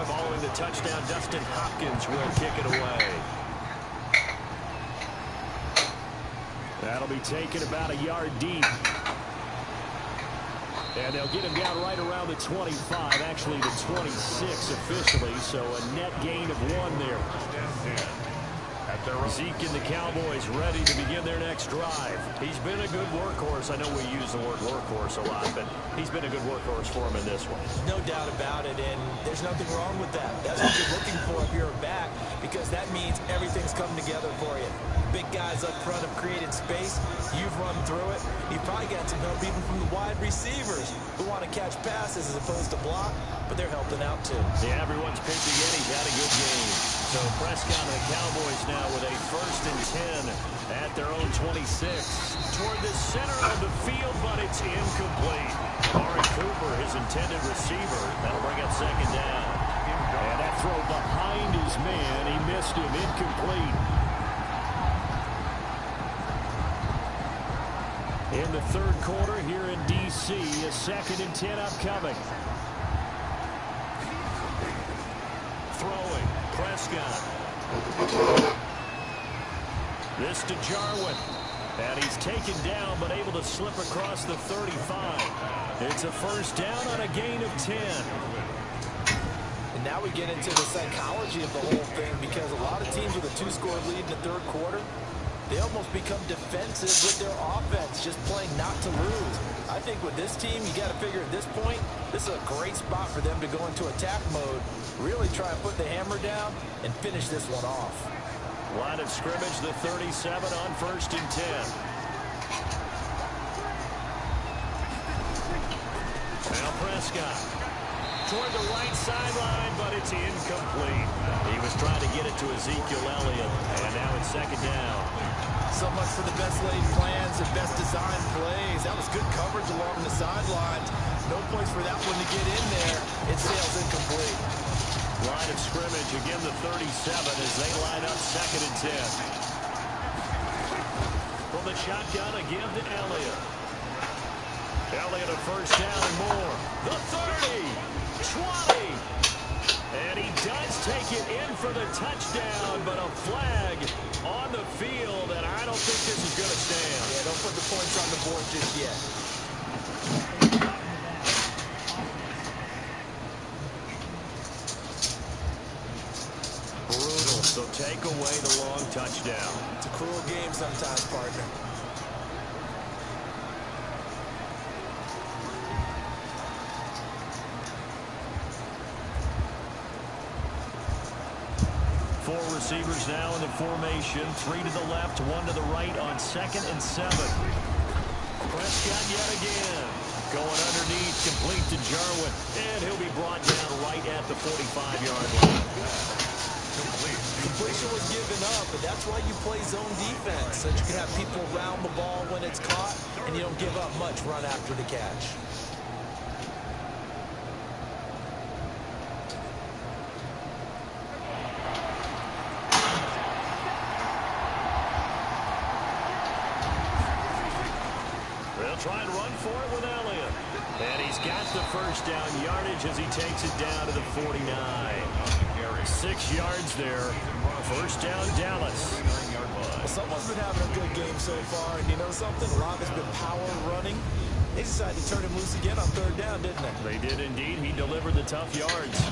Following the touchdown, Dustin Hopkins will kick it away. That'll be taken about a yard deep. And they'll get him down right around the 25, actually the 26 officially, so a net gain of 1 there. Zeke and the Cowboys ready to begin their next drive. He's been a good workhorse. I know we use the word workhorse a lot, but he's been a good workhorse for him in this one. No doubt about it, and there's nothing wrong with that. That's what you're looking for if you're a back, because that means everything's coming together for you. Big guys up front have created space. You've run through it. You've probably got some help even from the wide receivers who want to catch passes as opposed to block, but they're helping out too. Yeah, everyone's pitching in. He's had a good game. So Prescott and the Cowboys now with a 1st and 10 at their own 26. Toward the center of the field, but it's incomplete. Amari Cooper, his intended receiver. That'll bring up 2nd down. And that throw behind his man. He missed him. Incomplete. In the 3rd quarter here in D.C., a 2nd and 10 upcoming. Throwing. Prescott. This to Jarwin. And he's taken down, but able to slip across the 35. It's a 1st down on a gain of 10. And now we get into the psychology of the whole thing, because a lot of teams with a 2-score lead in the 3rd quarter, they almost become defensive with their offense, just playing not to lose. I think with this team, you got to figure at this point, this is a great spot for them to go into attack mode, really try and put the hammer down and finish this one off. Line of scrimmage, the 37 on 1st and 10. Now Prescott toward the right sideline, but it's incomplete. He was trying to get it to Ezekiel Elliott, and now it's 2nd down. So much for the best laid plans and best designed plays. That was good coverage along the sidelines. No place for that one to get in there. It sails incomplete. Line of scrimmage, again the 37 as they line up 2nd and 10. From the shotgun again to Elliott. Elliott a 1st down and more. The 30, 20. And he does take it in for the touchdown, but a flag on the field, and I don't think this is going to stand. Yeah, don't put the points on the board just yet. Brutal, so take away the long touchdown. It's a cruel game sometimes, partner. Four receivers now in the formation. 3 to the left, 1 to the right on 2nd and 7. Prescott yet again. Going underneath, complete to Jarwin. And he'll be brought down right at the 45-yard line. Completion was given up, but that's why you play zone defense, so that you can have people around the ball when it's caught, and you don't give up much run after the catch. Try and run for it with Elliott. And he's got the 1st down yardage as he takes it down to the 49. 6 yards there. First down, Dallas. Well, someone's been having a good game so far, and you know something? A lot has been power running. They decided to turn him loose again on 3rd down, didn't they? They did indeed. He delivered the tough yards.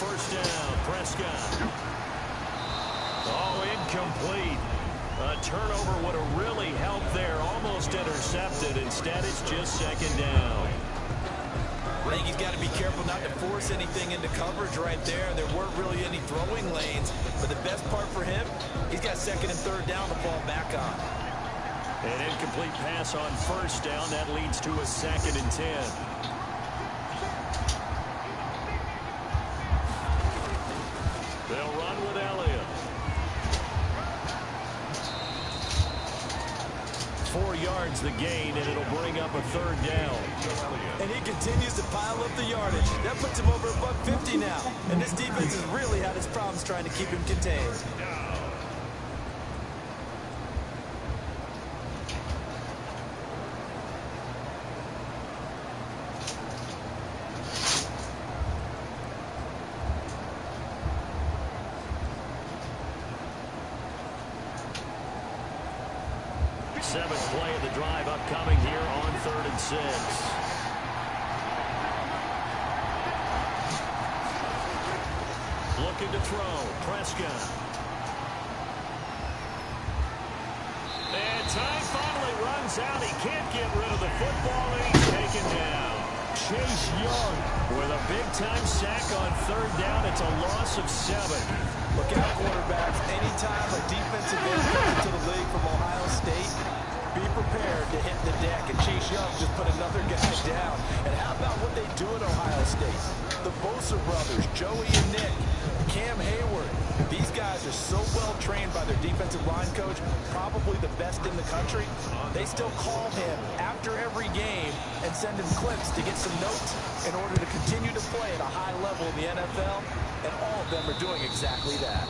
First down, Prescott. Oh, incomplete. A turnover would have really helped there. Almost intercepted. Instead, it's just 2nd down. I think he's got to be careful not to force anything into coverage right there. There weren't really any throwing lanes. But the best part for him, he's got 2nd and 3rd down to fall back on. An incomplete pass on 1st down. That leads to a 2nd and 10. They'll run with Elliott. 4 yards the gain, and it'll bring up a 3rd down. And he continues to pile up the yardage. That puts him over $150 now. And this defense has really had its problems trying to keep him contained. Seventh play of the drive upcoming here on 3rd and 6. Looking to throw. Prescott. And time finally runs out. He can't get rid of the football, and he's taken down. Chase Young with a big-time sack on 3rd down. It's a loss of 7. Look out, quarterbacks. Anytime a defensive end comes into the league from Ohio State, be prepared to hit the deck. And Chase Young just put another guy down. And how about what they do at Ohio State? The Bosa brothers, Joey and Nick, Cam Hayward. These guys are so well trained by their defensive line coach, probably the best in the country. They still call him after every game and send him clips to get some notes in order to continue to play at a high level in the NFL. And all of them are doing exactly that.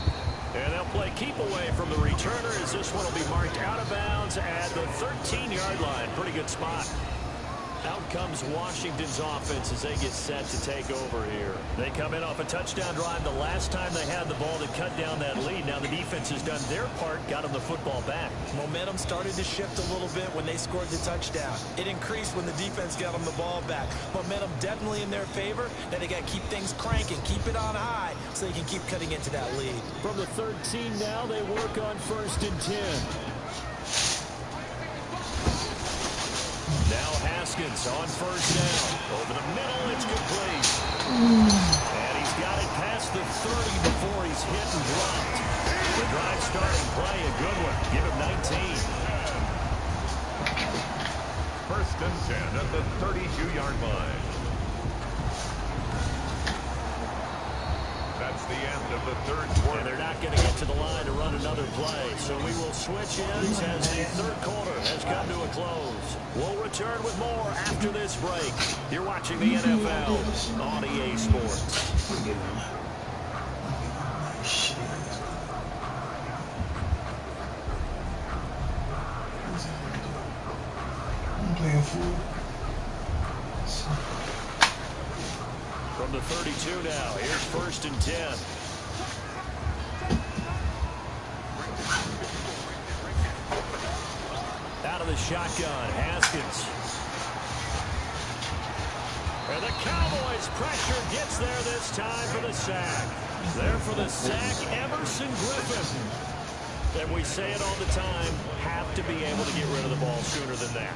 And they'll play keep away from the returner as this one will be marked out of bounds at the 13-yard line. Pretty good spot. Out comes Washington's offense as they get set to take over here. They come in off a touchdown drive the last time they had the ball to cut down that lead. Now the defense has done their part, got them the football back. Momentum started to shift a little bit when they scored the touchdown. It increased when the defense got them the ball back. Momentum definitely in their favor. Now they got to keep things cranking, keep it on high so they can keep cutting into that lead. From the 13 now, they work on 1st and 10. Now Haskins on 1st down. Over the middle, it's complete. And he's got it past the 30 before he's hit and dropped. The drive starting play, a good one. Give him 19. 1st and 10 at the 32-yard line. That's the end of the 3rd quarter. And they're not going to get to the line to run another play. So we will switch ends as the 3rd quarter has come to a close. We'll return with more after this break. You're watching the NFL on EA Sports. I'm playing fool. From the 32 now, here's 1st and 10. Out of the shotgun, Haskins. And the Cowboys pressure gets there this time for the sack. There for the sack, Emerson Griffin. And we say it all the time, have to be able to get rid of the ball sooner than that.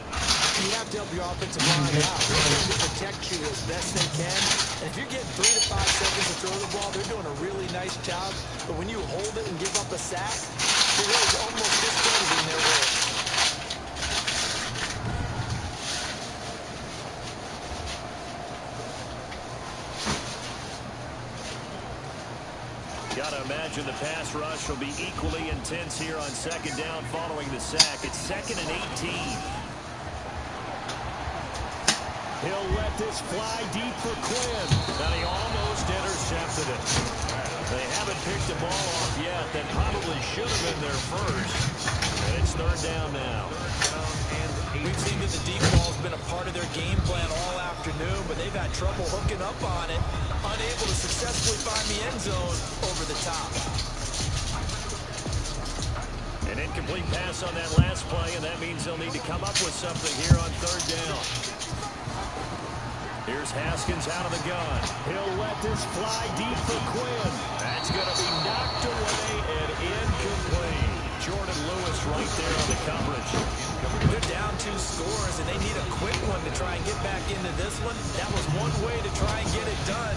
You have to help your offensive line out. They're trying to protect you as best they can. And if you're getting 3 to 5 seconds to throw the ball, they're doing a really nice job. But when you hold it and give up a sack, it is almost discrediting their work. Got to imagine the pass rush will be equally intense here on 2nd down following the sack. It's 2nd and 18. He'll let this fly deep for Quinn. And he almost intercepted it. They haven't picked the ball off yet. That probably should have been their first. And it's third down now. We've seen that the deep ball's been a part of their game plan all afternoon, but they've had trouble hooking up on it, unable to successfully find the end zone over the top. An incomplete pass on that last play, and that means they'll need to come up with something here on third down. Here's Haskins out of the gun. He'll let this fly deep for Quinn. That's going to be knocked away and incomplete. Jordan Lewis right there on the coverage. They're down 2 scores, and they need a quick one to try and get back into this one. That was one way to try and get it done.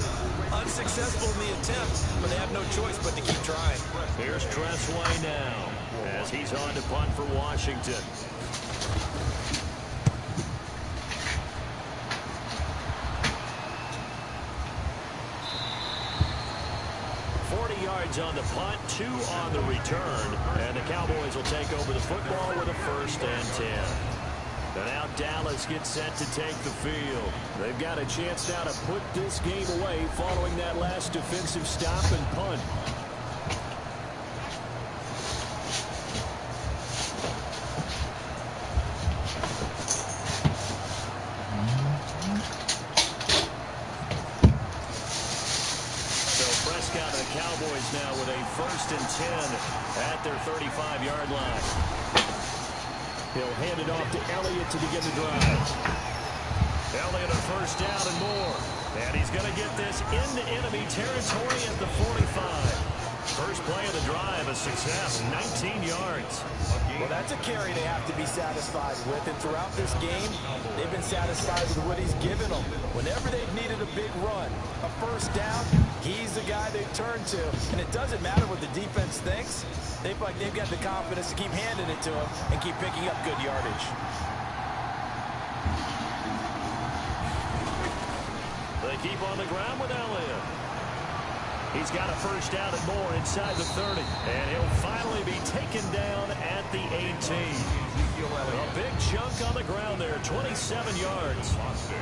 Unsuccessful in the attempt, but they have no choice but to keep trying. Here's Tressway now as he's on to punt for Washington. 40 yards on the punt, 2 on the return, and the Cowboys will take over the football with a 1st and 10. And now Dallas gets set to take the field. They've got a chance now to put this game away following that last defensive stop and punt. Cowboys now with a 1st and 10 at their 35-yard line. He'll hand it off to Elliott to begin the drive. Elliott a 1st down and more. And he's going to get this into enemy territory at the 45. First play of the drive, a success, 19 yards. Well, that's a carry they have to be satisfied with. And throughout this game, they've been satisfied with what he's given them. Whenever they've needed a big run, a 1st down, he's the guy they turn to. And it doesn't matter what the defense thinks. They've got the confidence to keep handing it to him and keep picking up good yardage. They keep on the ground with Elliott. He's got a 1st down and more inside the 30. And he'll finally be taken down at the 18. A big chunk on the ground there, 27 yards.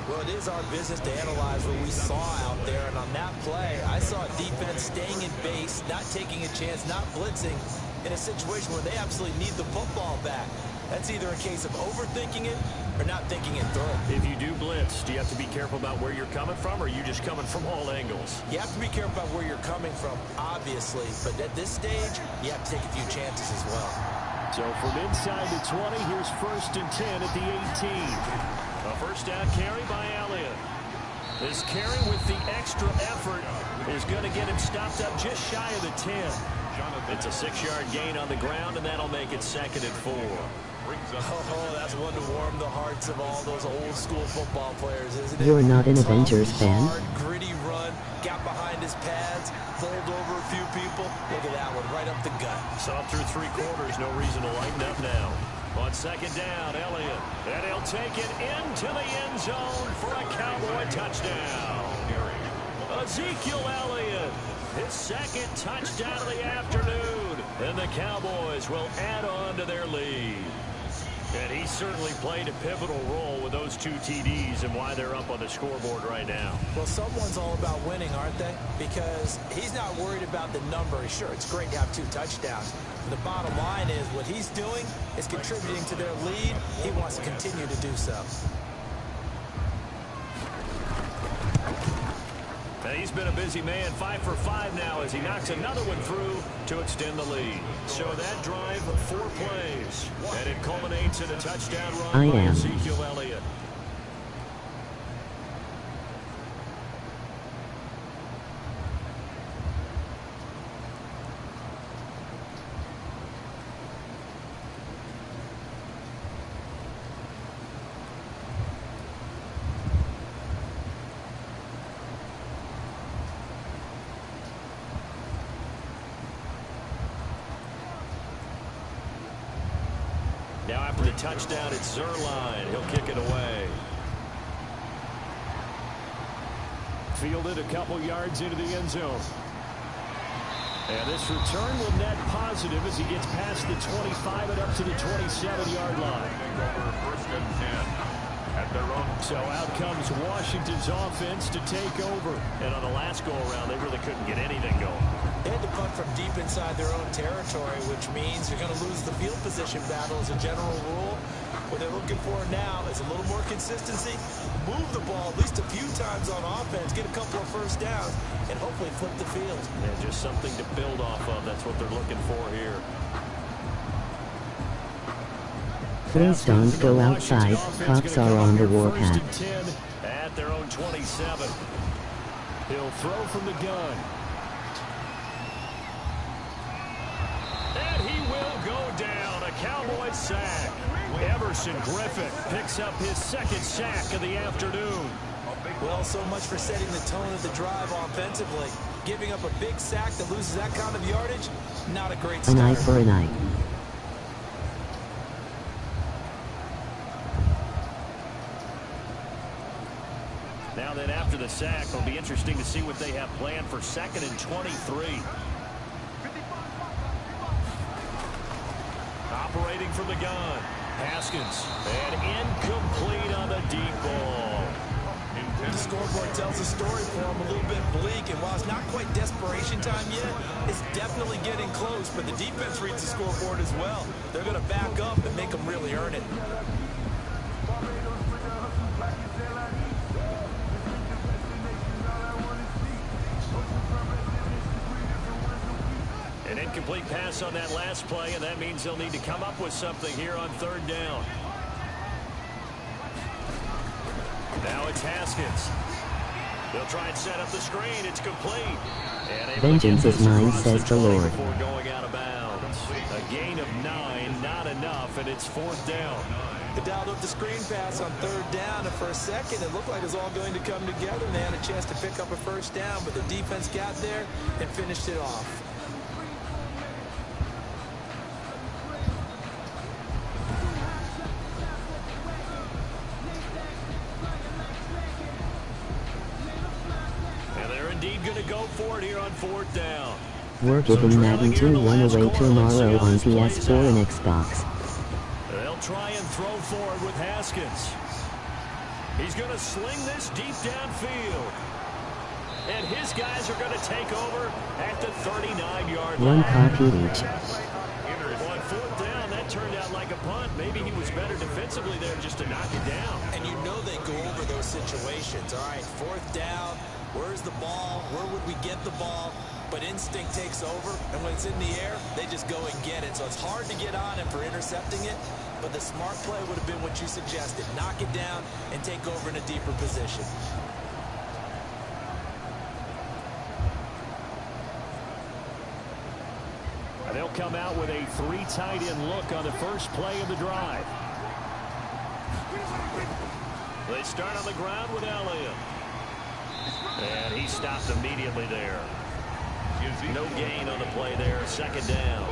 Well, it is our business to analyze what we saw out there. And on that play, I saw defense staying in base, not taking a chance, not blitzing in a situation where they absolutely need the football back. That's either a case of overthinking it or not thinking it through. If you do blitz, do you have to be careful about where you're coming from, or are you just coming from all angles? You have to be careful about where you're coming from, obviously. But at this stage, you have to take a few chances as well. So from inside the 20, here's 1st and 10 at the 18. A 1st down carry by Elliott. This carry with the extra effort is going to get him stopped up just shy of the 10. It's a 6-yard gain on the ground, and that'll make it 2nd and 4. Oh, that's one to warm the hearts of all those old-school football players, isn't it? You're not an Avengers fan? Hard, gritty run, got behind his pads, bowled over a few people. Look at that one, right up the gut. Saw through 3 quarters, no reason to lighten up now. On 2nd down, Elliott. And he'll take it into the end zone for a Cowboy touchdown. Ezekiel Elliott, his 2nd touchdown of the afternoon. And the Cowboys will add on to their lead. And he certainly played a pivotal role with those 2 TDs and why they're up on the scoreboard right now. Well, someone's all about winning, aren't they? Because he's not worried about the number. Sure, it's great to have 2 touchdowns. But the bottom line is what he's doing is contributing to their lead. He wants to continue to do so. And he's been a busy man, 5 for 5 now as he knocks another one through to extend the lead. So that drive, 4 plays, and it culminates in a touchdown run by Ezekiel Elliott. Now after the touchdown, it's Zerline. He'll kick it away. Fielded a couple yards into the end zone. And this return will net positive as he gets past the 25 and up to the 27-yard line. Over 1st and 10 at their own So out comes Washington's offense to take over. And on the last go-around, they really couldn't get anything going. They had to punt from deep inside their own territory, which means you're going to lose the field position battle as a general rule. What they're looking for now is a little more consistency, move the ball at least a few times on offense, get a couple of first downs, and hopefully flip the field. And just something to build off of. That's what they're looking for here. Please don't go outside. Cops are on the warpath. At their own 27. He'll throw from the gun. And he will go down. A Cowboys sack. Everson Griffin picks up his second sack of the afternoon. Well, so much for setting the tone of the drive offensively. Giving up a big sack that loses that kind of yardage, not a great start. An eye for an eye. Now then, after the sack, it'll be interesting to see what they have planned for 2nd and 23. Operating from the gun. Haskins. And incomplete on the deep ball. The scoreboard tells a story for him, a little bit bleak, and while it's not quite desperation time yet, it's definitely getting close, but the defense reads the scoreboard as well. They're going to back up and make them really earn it. An incomplete pass on that last play, and that means they'll need to come up with something here on 3rd down. Now it's Haskins. They'll try and set up the screen. It's complete. Vengeance is mine, says the Lord. Before going out of bounds. A gain of 9, not enough, and it's 4th down. They dialed up the screen pass on 3rd down, and for a second it looked like it was all going to come together, and they had a chance to pick up a first down, but the defense got there and finished it off. Indeed going to go for it here on 4th down. We're giving Madden 2-1 away tomorrow on PS4 and Xbox. They'll try and throw forward with Haskins. He's going to sling this deep downfield. And his guys are going to take over at the 39-yard line. One copy each. On 4th down, that turned out like a punt. Maybe he was better defensively there just to knock it down. And you know they go over those situations. All right, 4th down. Where's the ball? Where would we get the ball? But instinct takes over, and when it's in the air, they just go and get it. So it's hard to get on him for intercepting it, but the smart play would have been what you suggested. Knock it down and take over in a deeper position. They'll come out with a 3 tight end look on the first play of the drive. They start on the ground with Elliott. And he stopped immediately there. No gain on the play there. 2nd down.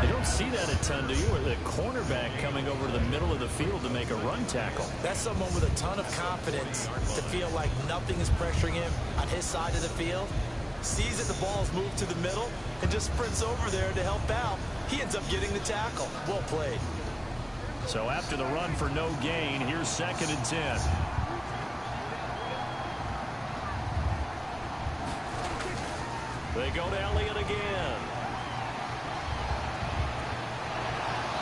You don't see that a ton, do you? Or the cornerback coming over to the middle of the field to make a run tackle. That's someone with a ton of confidence to feel like nothing is pressuring him on his side of the field. Sees that the ball is moved to the middle and just sprints over there to help out. He ends up getting the tackle. Well played. So after the run for no gain, here's 2nd and 10. They go to Elliott again.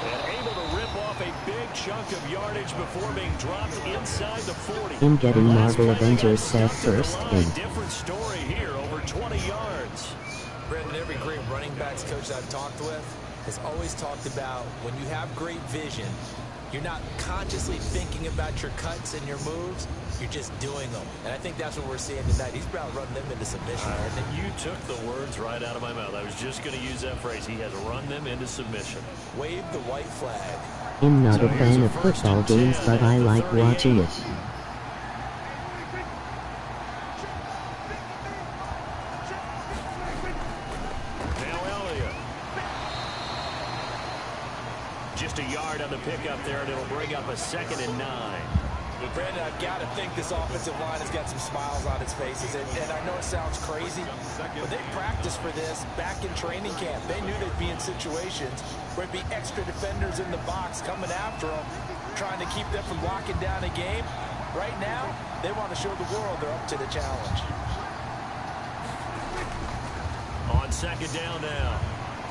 And able to rip off a big chunk of yardage before being dropped inside the 40. In getting Marvel Avengers set first in. Different story here, over 20 yards. Brandon, every great running backs coach I've talked with has always talked about when you have great vision, you're not consciously thinking about your cuts and your moves. You're just doing them. And I think that's what we're seeing tonight. He's about running them into submission. And you took the words right out of my mouth. I was just going to use that phrase. He has run them into submission. Wave the white flag. I'm not a fan of football games, but I like watching it. Now Elliott. Just a yard on the pickup there, and it'll bring up a 2nd and 9. But Brandon, I've got to think this offensive line has got some smiles on its faces. And I know it sounds crazy, but they practiced for this back in training camp. They knew they'd be in situations where it'd be extra defenders in the box coming after them. trying to keep them from locking down a game. Right now, they want to show the world they're up to the challenge. On second down now,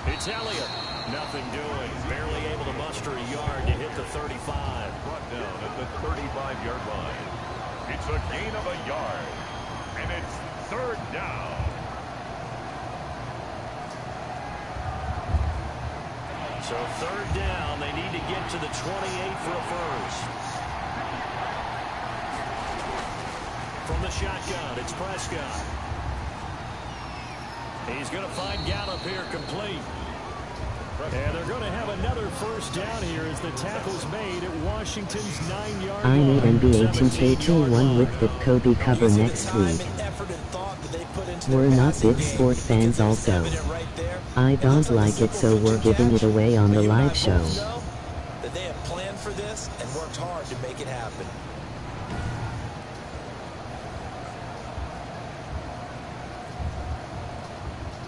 it's Elliott. Nothing doing. Barely able to muster a yard to hit the 35. Brought down at the 35-yard line. It's a gain of a yard. And it's third down. So third down, they need to get to the 28 for a first. From the shotgun, it's Prescott. He's going to find Gallup here complete. And they're going to have another first down here as the tackle's made at Washington's 9-yard line. I need NBA 2K21 with the Kobe cover next week. We're not big sport fans also. I don't like it, so we're giving it away on the live show. That they have planned for this and worked hard to make it happen.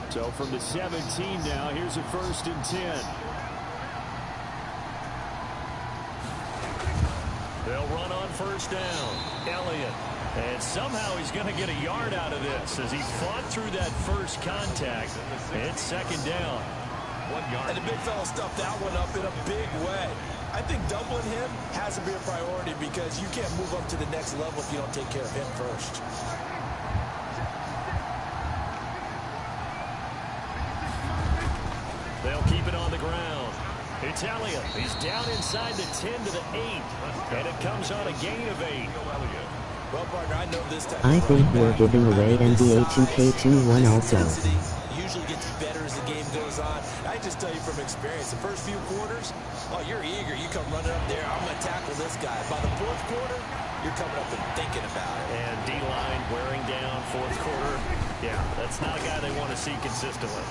So from the 17 now, here's a 1st and 10. They'll run on first down. Elliott. And somehow he's going to get a yard out of this as he fought through that first contact. It's second down. 1 yard. And the big fella stuffed that one up in a big way. I think doubling him has to be a priority because you can't move up to the next level if you don't take care of him first. They'll keep it on the ground. It's Elliott. He's down inside the 10 to the 8. And it comes on a gain of 8. Well, partner, I know this type I think we're giving away NBA 2K21 also. Usually gets better as the game goes on. I just tell you from experience, the first few quarters, oh, you're eager. You come running up there. I'm going to tackle this guy. By the fourth quarter, you're coming up and thinking about it. And D-line wearing down fourth quarter. Yeah, that's not a guy they want to see consistently.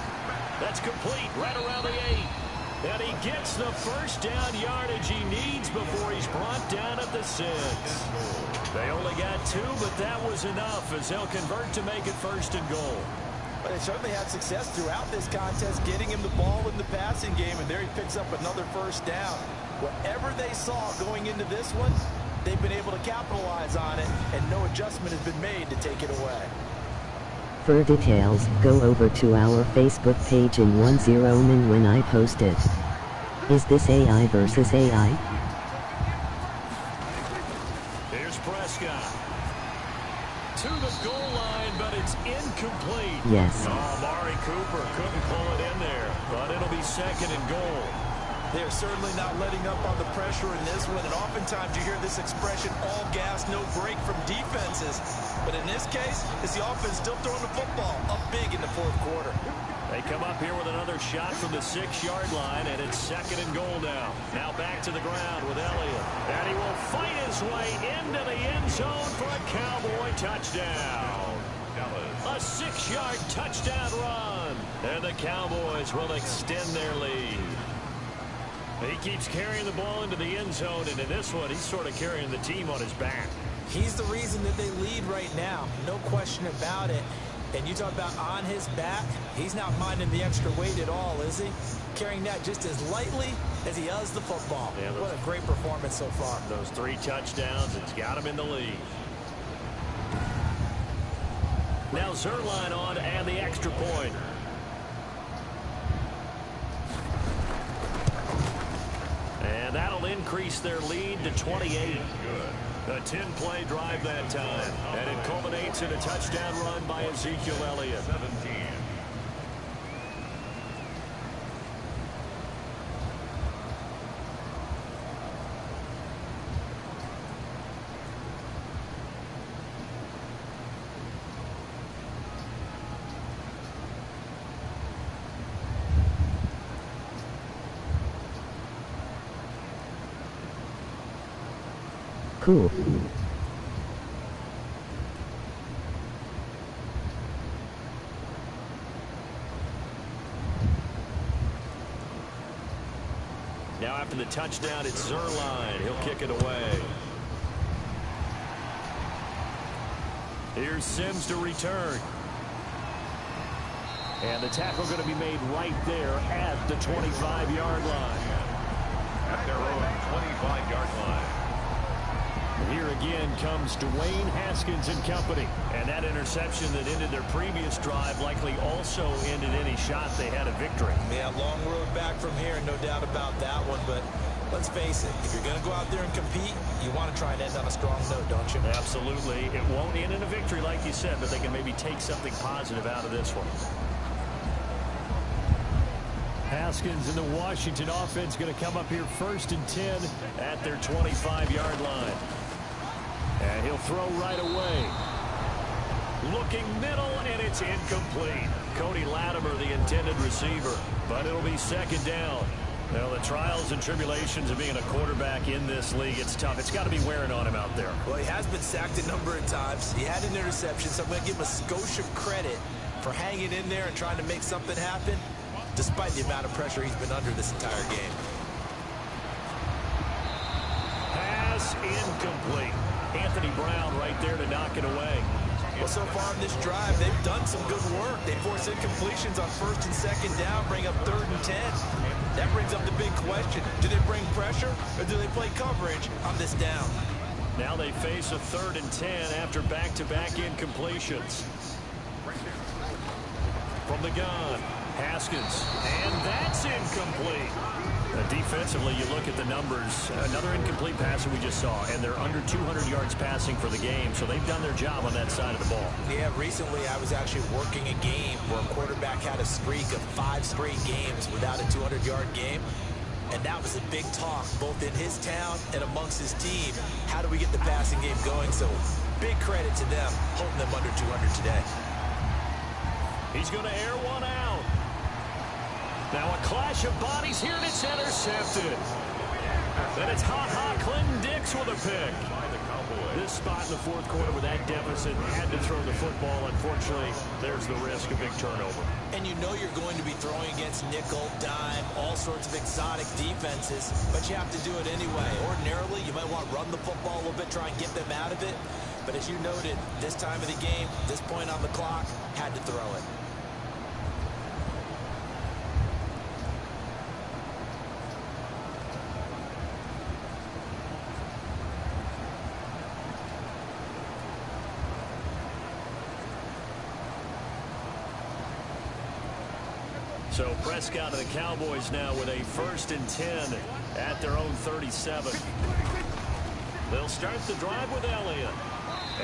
That's complete right around the 8. And he gets the first down yardage he needs before he's brought down at the 6. They only got 2, but that was enough as they'll convert to make it 1st and goal. But they certainly had success throughout this contest, getting him the ball in the passing game, and there he picks up another first down. Whatever they saw going into this one, they've been able to capitalize on it, and no adjustment has been made to take it away. For details, go over to our Facebook page in 10 min when I post it. Is this AI versus AI? Here's Prescott. To the goal line, but it's incomplete. Yes. Oh, Amari Cooper couldn't pull it in there, but it'll be 2nd and goal. They're certainly not letting up on the pressure in this one, and oftentimes you hear this expression, all gas, no break from defenses. But in this case, it's the offense still throwing the football up big in the fourth quarter. They come up here with another shot from the 6-yard line, and it's 2nd and goal now. Now back to the ground with Elliott. And he will fight his way into the end zone for a Cowboy touchdown. A 6-yard touchdown run. And the Cowboys will extend their lead. He keeps carrying the ball into the end zone, and in this one, he's sort of carrying the team on his back. He's the reason that they lead right now. No question about it. And you talk about on his back, he's not minding the extra weight at all, is he? Carrying that just as lightly as he does the football. Yeah, what a great performance so far. Those 3 touchdowns, it's got him in the lead. Now Zerline on and the extra point. And that'll increase their lead to 28. A 10-play drive that time. And it culminates in a touchdown run by Ezekiel Elliott. 17. Cool. Now after the touchdown, it's Zerline. He'll kick it away. Here's Sims to return. And the tackle going to be made right there at the 25-yard line. at their own 25-yard line. Here again comes Dwayne Haskins and company. And that interception that ended their previous drive likely also ended any shot they had at victory. Yeah, long road back from here, no doubt about that one. But let's face it, if you're going to go out there and compete, you want to try and end on a strong note, don't you? Absolutely. It won't end in a victory like you said, but they can maybe take something positive out of this one. Haskins and the Washington offense going to come up here 1st and 10 at their 25-yard line. And he'll throw right away. Looking middle, and it's incomplete. Cody Latimer, the intended receiver. But it'll be 2nd down. Well, the trials and tribulations of being a quarterback in this league, it's tough. It's got to be wearing on him out there. Well, he has been sacked a number of times. He had an interception, so I'm going to give him a skosh of credit for hanging in there and trying to make something happen, despite the amount of pressure he's been under this entire game. Pass incomplete. Anthony Brown right there to knock it away. Well, so far in this drive, they've done some good work. They force incompletions on 1st and 2nd down, bring up 3rd and 10. That brings up the big question. Do they bring pressure, or do they play coverage on this down? Now they face a 3rd and 10 after back-to-back incompletions. From the gun, Haskins, and that's incomplete. Defensively, you look at the numbers. Another incomplete pass that we just saw, and they're under 200 yards passing for the game, so they've done their job on that side of the ball. Yeah, recently I was actually working a game where a quarterback had a streak of 5 straight games without a 200-yard game, and that was a big talk both in his town and amongst his team. How do we get the passing game going? So big credit to them, holding them under 200 today. He's going to air one out. Now a clash of bodies here, and it's intercepted. Then it's Clinton Dix with a pick. This spot in the 4th quarter with that deficit, had to throw the football. Unfortunately, there's the risk of big turnover. And you know you're going to be throwing against nickel, dime, all sorts of exotic defenses, but you have to do it anyway. Ordinarily, you might want to run the football a little bit, try and get them out of it. But as you noted, this time of the game, this point on the clock, had to throw it. So Prescott of the Cowboys now with a 1st and 10 at their own 37. They'll start the drive with Elliott.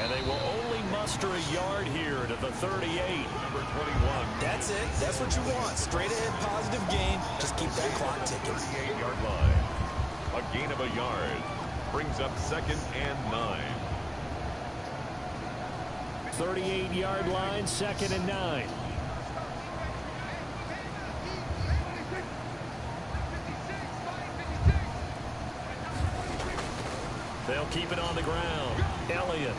And they will only muster a yard here to the 38. Number 21. That's it. That's what you want. Straight ahead, positive gain. Just keep that clock ticking. 38-yard line. A gain of a yard. Brings up 2nd and 9. 38-yard line, 2nd and 9. They'll keep it on the ground. Elliott.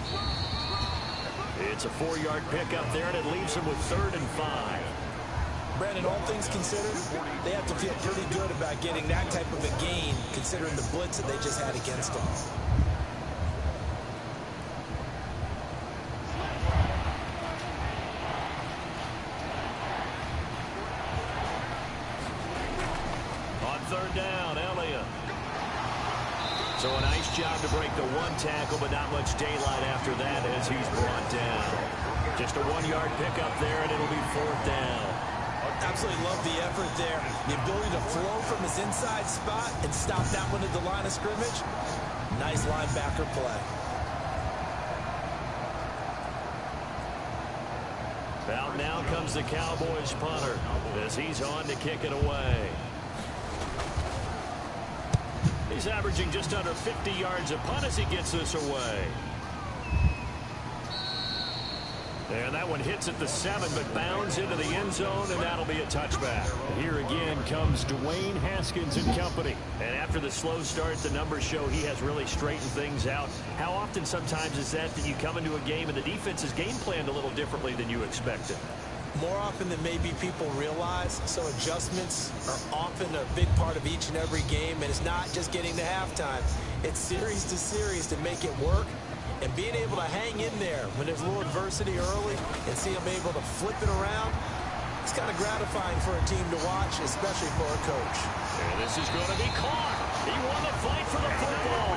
It's a 4-yard pickup there, and it leaves him with 3rd and 5. Brandon, all things considered, they have to feel pretty good about getting that type of a gain, considering the blitz that they just had against them. On 3rd down, Elliott. So a nice job to break the 1 tackle, but not much daylight after that as he's brought down. Just a 1-yard pickup there, and it'll be 4th down. Absolutely love the effort there. The ability to flow from his inside spot and stop that one at the line of scrimmage. Nice linebacker play. Out now comes the Cowboys punter as he's on to kick it away. He's averaging just under 50 yards a punt as he gets this away. And that one hits at the 7, but bounds into the end zone, and that'll be a touchback. Here again comes Dwayne Haskins and company. And after the slow start, the numbers show he has really straightened things out. How often sometimes is that you come into a game and the defense is game planned a little differently than you expected? More often than maybe people realize, so adjustments are often a big part of each and every game, and it's not just getting to halftime. It's series to series to make it work, and being able to hang in there when there's a little adversity early and see them able to flip it around, it's kind of gratifying for a team to watch, especially for a coach. And this is going to be caught. He won the fight for the football.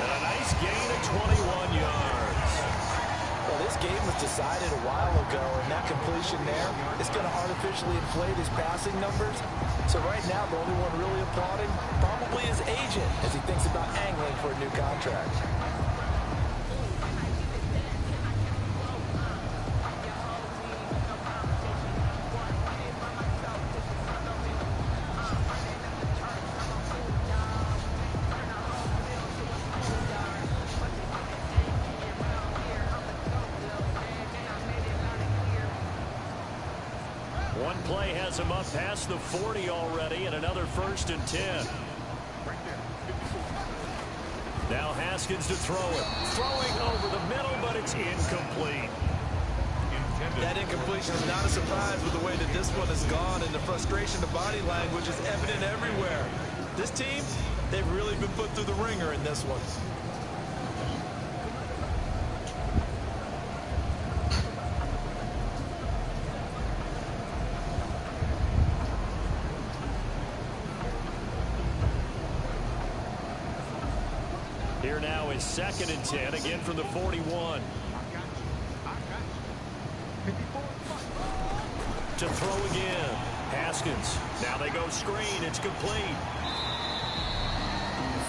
And a nice gain of 21 yards. Well, this game was decided a while ago, and that completion there is going to artificially inflate his passing numbers. So right now, the only one really applauding probably his agent as he thinks about angling for a new contract. One play has him up past the 40 already, and another 1st and 10. Now Haskins to throw it. Throwing over the middle, but it's incomplete. That incompletion is not a surprise with the way that this one has gone, and the frustration of body language is evident everywhere. This team, they've really been put through the ringer in this one. Here now is 2nd and 10, again from the 41. To throw again. Haskins. Now they go screen. It's complete.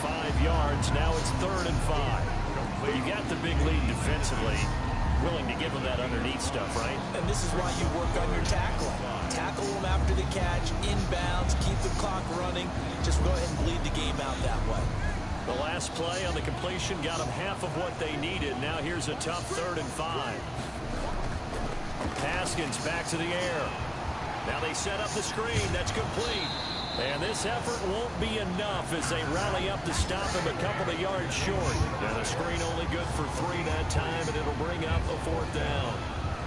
5 yards. Now it's 3rd and 5. You got the big lead defensively. Willing to give them that underneath stuff, right? And this is why you work on your tackling. Tackle them after the catch, inbounds, keep the clock running. Just go ahead and bleed the game out that way. The last play on the completion got them half of what they needed. Now here's a tough 3rd and 5. Haskins back to the air. Now they set up the screen. That's complete. And this effort won't be enough as they rally up to stop him a couple of yards short. And the screen only good for 3 that time, and it'll bring up a 4th down.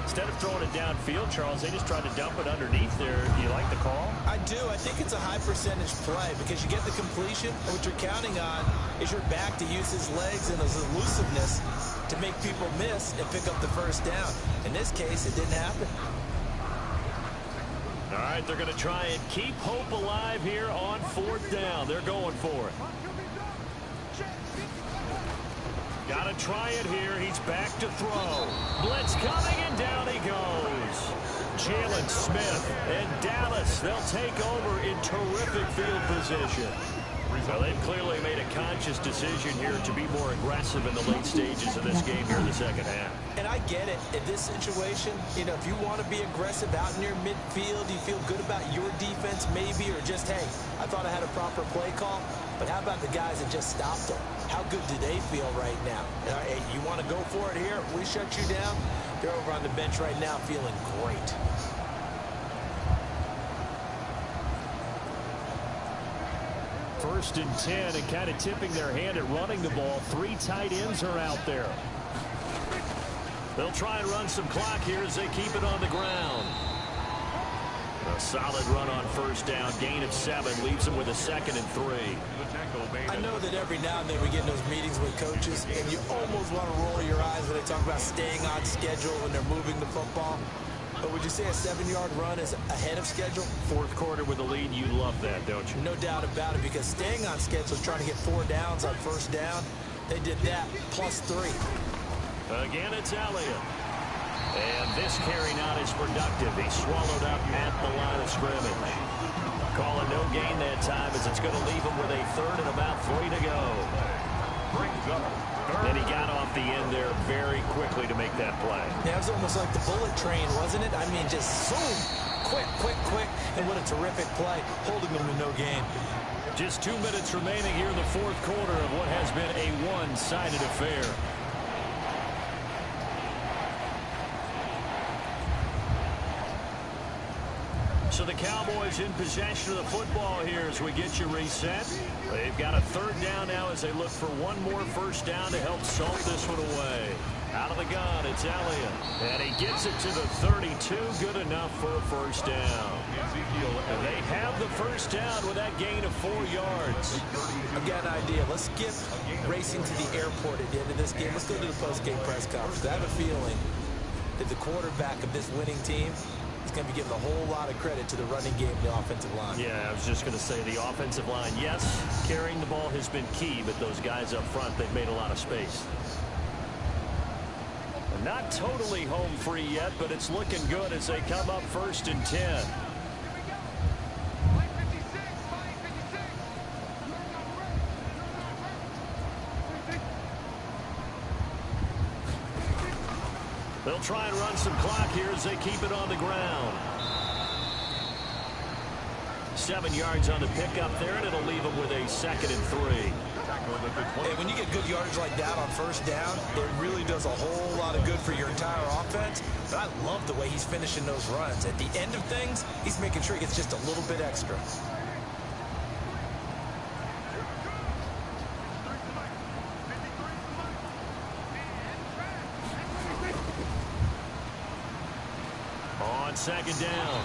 Instead of throwing it downfield, Charles, they just tried to dump it underneath there. Do you like the call? I do. I think it's a high percentage play because you get the completion, and what you're counting on is your back to use his legs and his elusiveness to make people miss and pick up the 1st down. In this case, it didn't happen. All right, they're going to try and keep hope alive here on 4th down. They're going for it. Got to try it here. He's back to throw. Blitz coming, and down he goes. Jalen Smith and Dallas, they'll take over in terrific field position. Well, they've clearly made a conscious decision here to be more aggressive in the late stages of this game here in the 2nd half. And I get it. In this situation, you know, if you want to be aggressive out near midfield, you feel good about your defense maybe, or just, hey, I thought I had a proper play call. But how about the guys that just stopped them? How good do they feel right now? Hey, you want to go for it here? We shut you down? They're over on the bench right now feeling great. First and 10, and kind of tipping their hand at running the ball. 3 tight ends are out there. They'll try and run some clock here as they keep it on the ground. A solid run on 1st down. Gain of 7 leaves them with a 2nd and 3. I know that every now and then we get in those meetings with coaches, and you almost want to roll your eyes when they talk about staying on schedule when they're moving the football. But would you say a 7-yard run is ahead of schedule? 4th quarter with a lead, you love that, don't you? No doubt about it, because staying on schedule is trying to get 4 downs on 1st down. They did that, plus 3. Again, it's Elliott. And this carry not as productive. He swallowed up at the line of scrimmage. Calling no gain that time as it's going to leave him with a 3rd and about 3 to go. Brings up. And he got off the end there very quickly to make that play. Yeah, it was almost like the bullet train, wasn't it? I mean, just zoom, quick, quick, quick, and what a terrific play, holding them to no gain. Just 2 minutes remaining here in the 4th quarter of what has been a one-sided affair. So the Cowboys in possession of the football here as we get you reset. They've got a 3rd down now as they look for one more 1st down to help salt this one away. Out of the gun, it's Elliott. And he gets it to the 32. Good enough for a 1st down. And they have the 1st down with that gain of 4 yards. I've got an idea. Let's skip racing to the airport at the end of this game. Let's go to the post-game press conference. I have a feeling that the quarterback of this winning team he's going to be giving a whole lot of credit to the running game and the offensive line. Yeah, I was just going to say the offensive line, yes, carrying the ball has been key, but those guys up front, they've made a lot of space. Not totally home free yet, but it's looking good as they come up 1st and 10. They'll try and run some clock here as they keep it on the ground. 7 yards on the pickup there, and it'll leave them with a 2nd and 3. Hey, when you get good yardage like that on 1st down, it really does a whole lot of good for your entire offense. But I love the way he's finishing those runs. At the end of things, he's making sure he gets just a little bit extra. On 2nd down,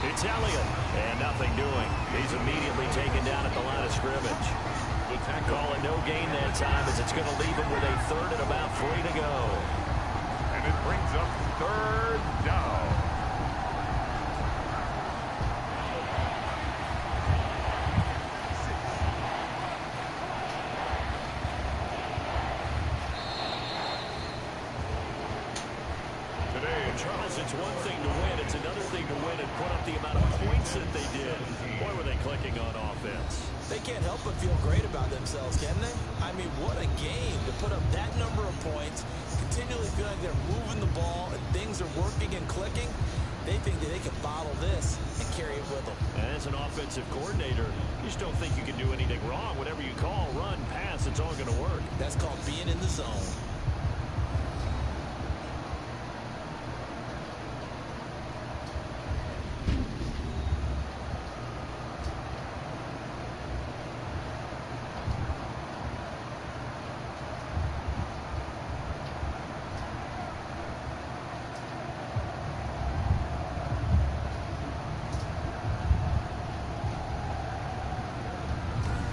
it's Elliott, and nothing doing. He's immediately taken down at the line of scrimmage. Calling no gain that time as it's going to leave him with a 3rd and about 3 to go. And it brings up 3rd down. Charles, it's one thing to win. It's another thing to win and put up the amount of points that they did. Boy, were they clicking on offense. They can't help but feel great about themselves, can they? I mean, what a game to put up that number of points, continually feeling they're moving the ball and things are working and clicking. They think that they can bottle this and carry it with them. And as an offensive coordinator, you just don't think you can do anything wrong. Whatever you call, run, pass, it's all going to work. That's called being in the zone.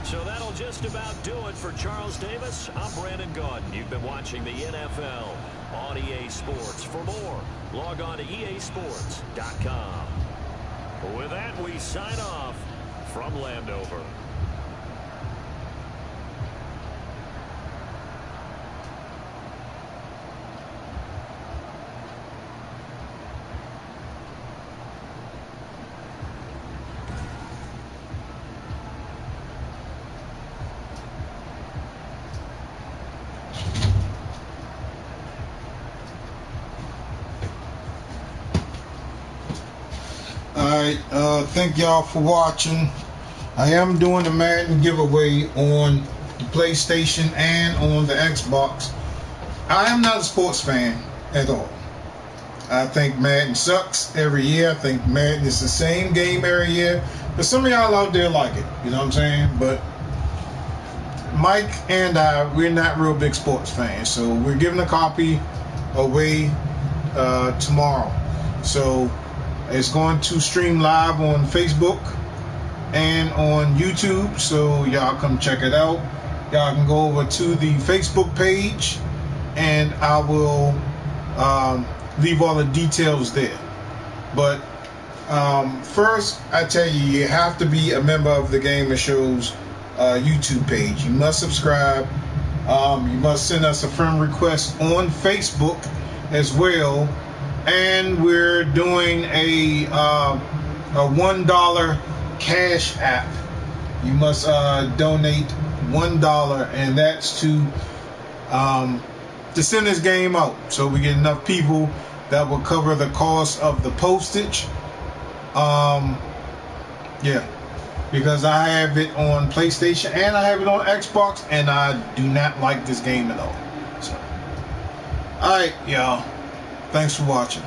So that'll just about do it for Charles Davis. I'm Brandon Gaudin. You've been watching the NFL on EA Sports. For more, log on to easports.com. With that, we sign off from Landover. Alright, thank y'all for watching. I am doing the Madden giveaway on the PlayStation and on the Xbox. I am not a sports fan at all. I think Madden sucks every year. I think Madden is the same game every year. But some of y'all out there like it, you know what I'm saying? But Mike and I, we're not real big sports fans. So we're giving a copy away tomorrow. So it's going to stream live on Facebook and on YouTube, so y'all come check it out. Y'all can go over to the Facebook page, and I will leave all the details there. But first, I tell you, you have to be a member of the Gamer Show's YouTube page. You must subscribe. You must send us a friend request on Facebook as well. And we're doing a $1 cash app. You must donate $1, and that's to send this game out, so we get enough people that will cover the cost of the postage. Yeah, because I have it on PlayStation and I have it on Xbox, and I do not like this game at all. So, all right, y'all. Thanks for watching.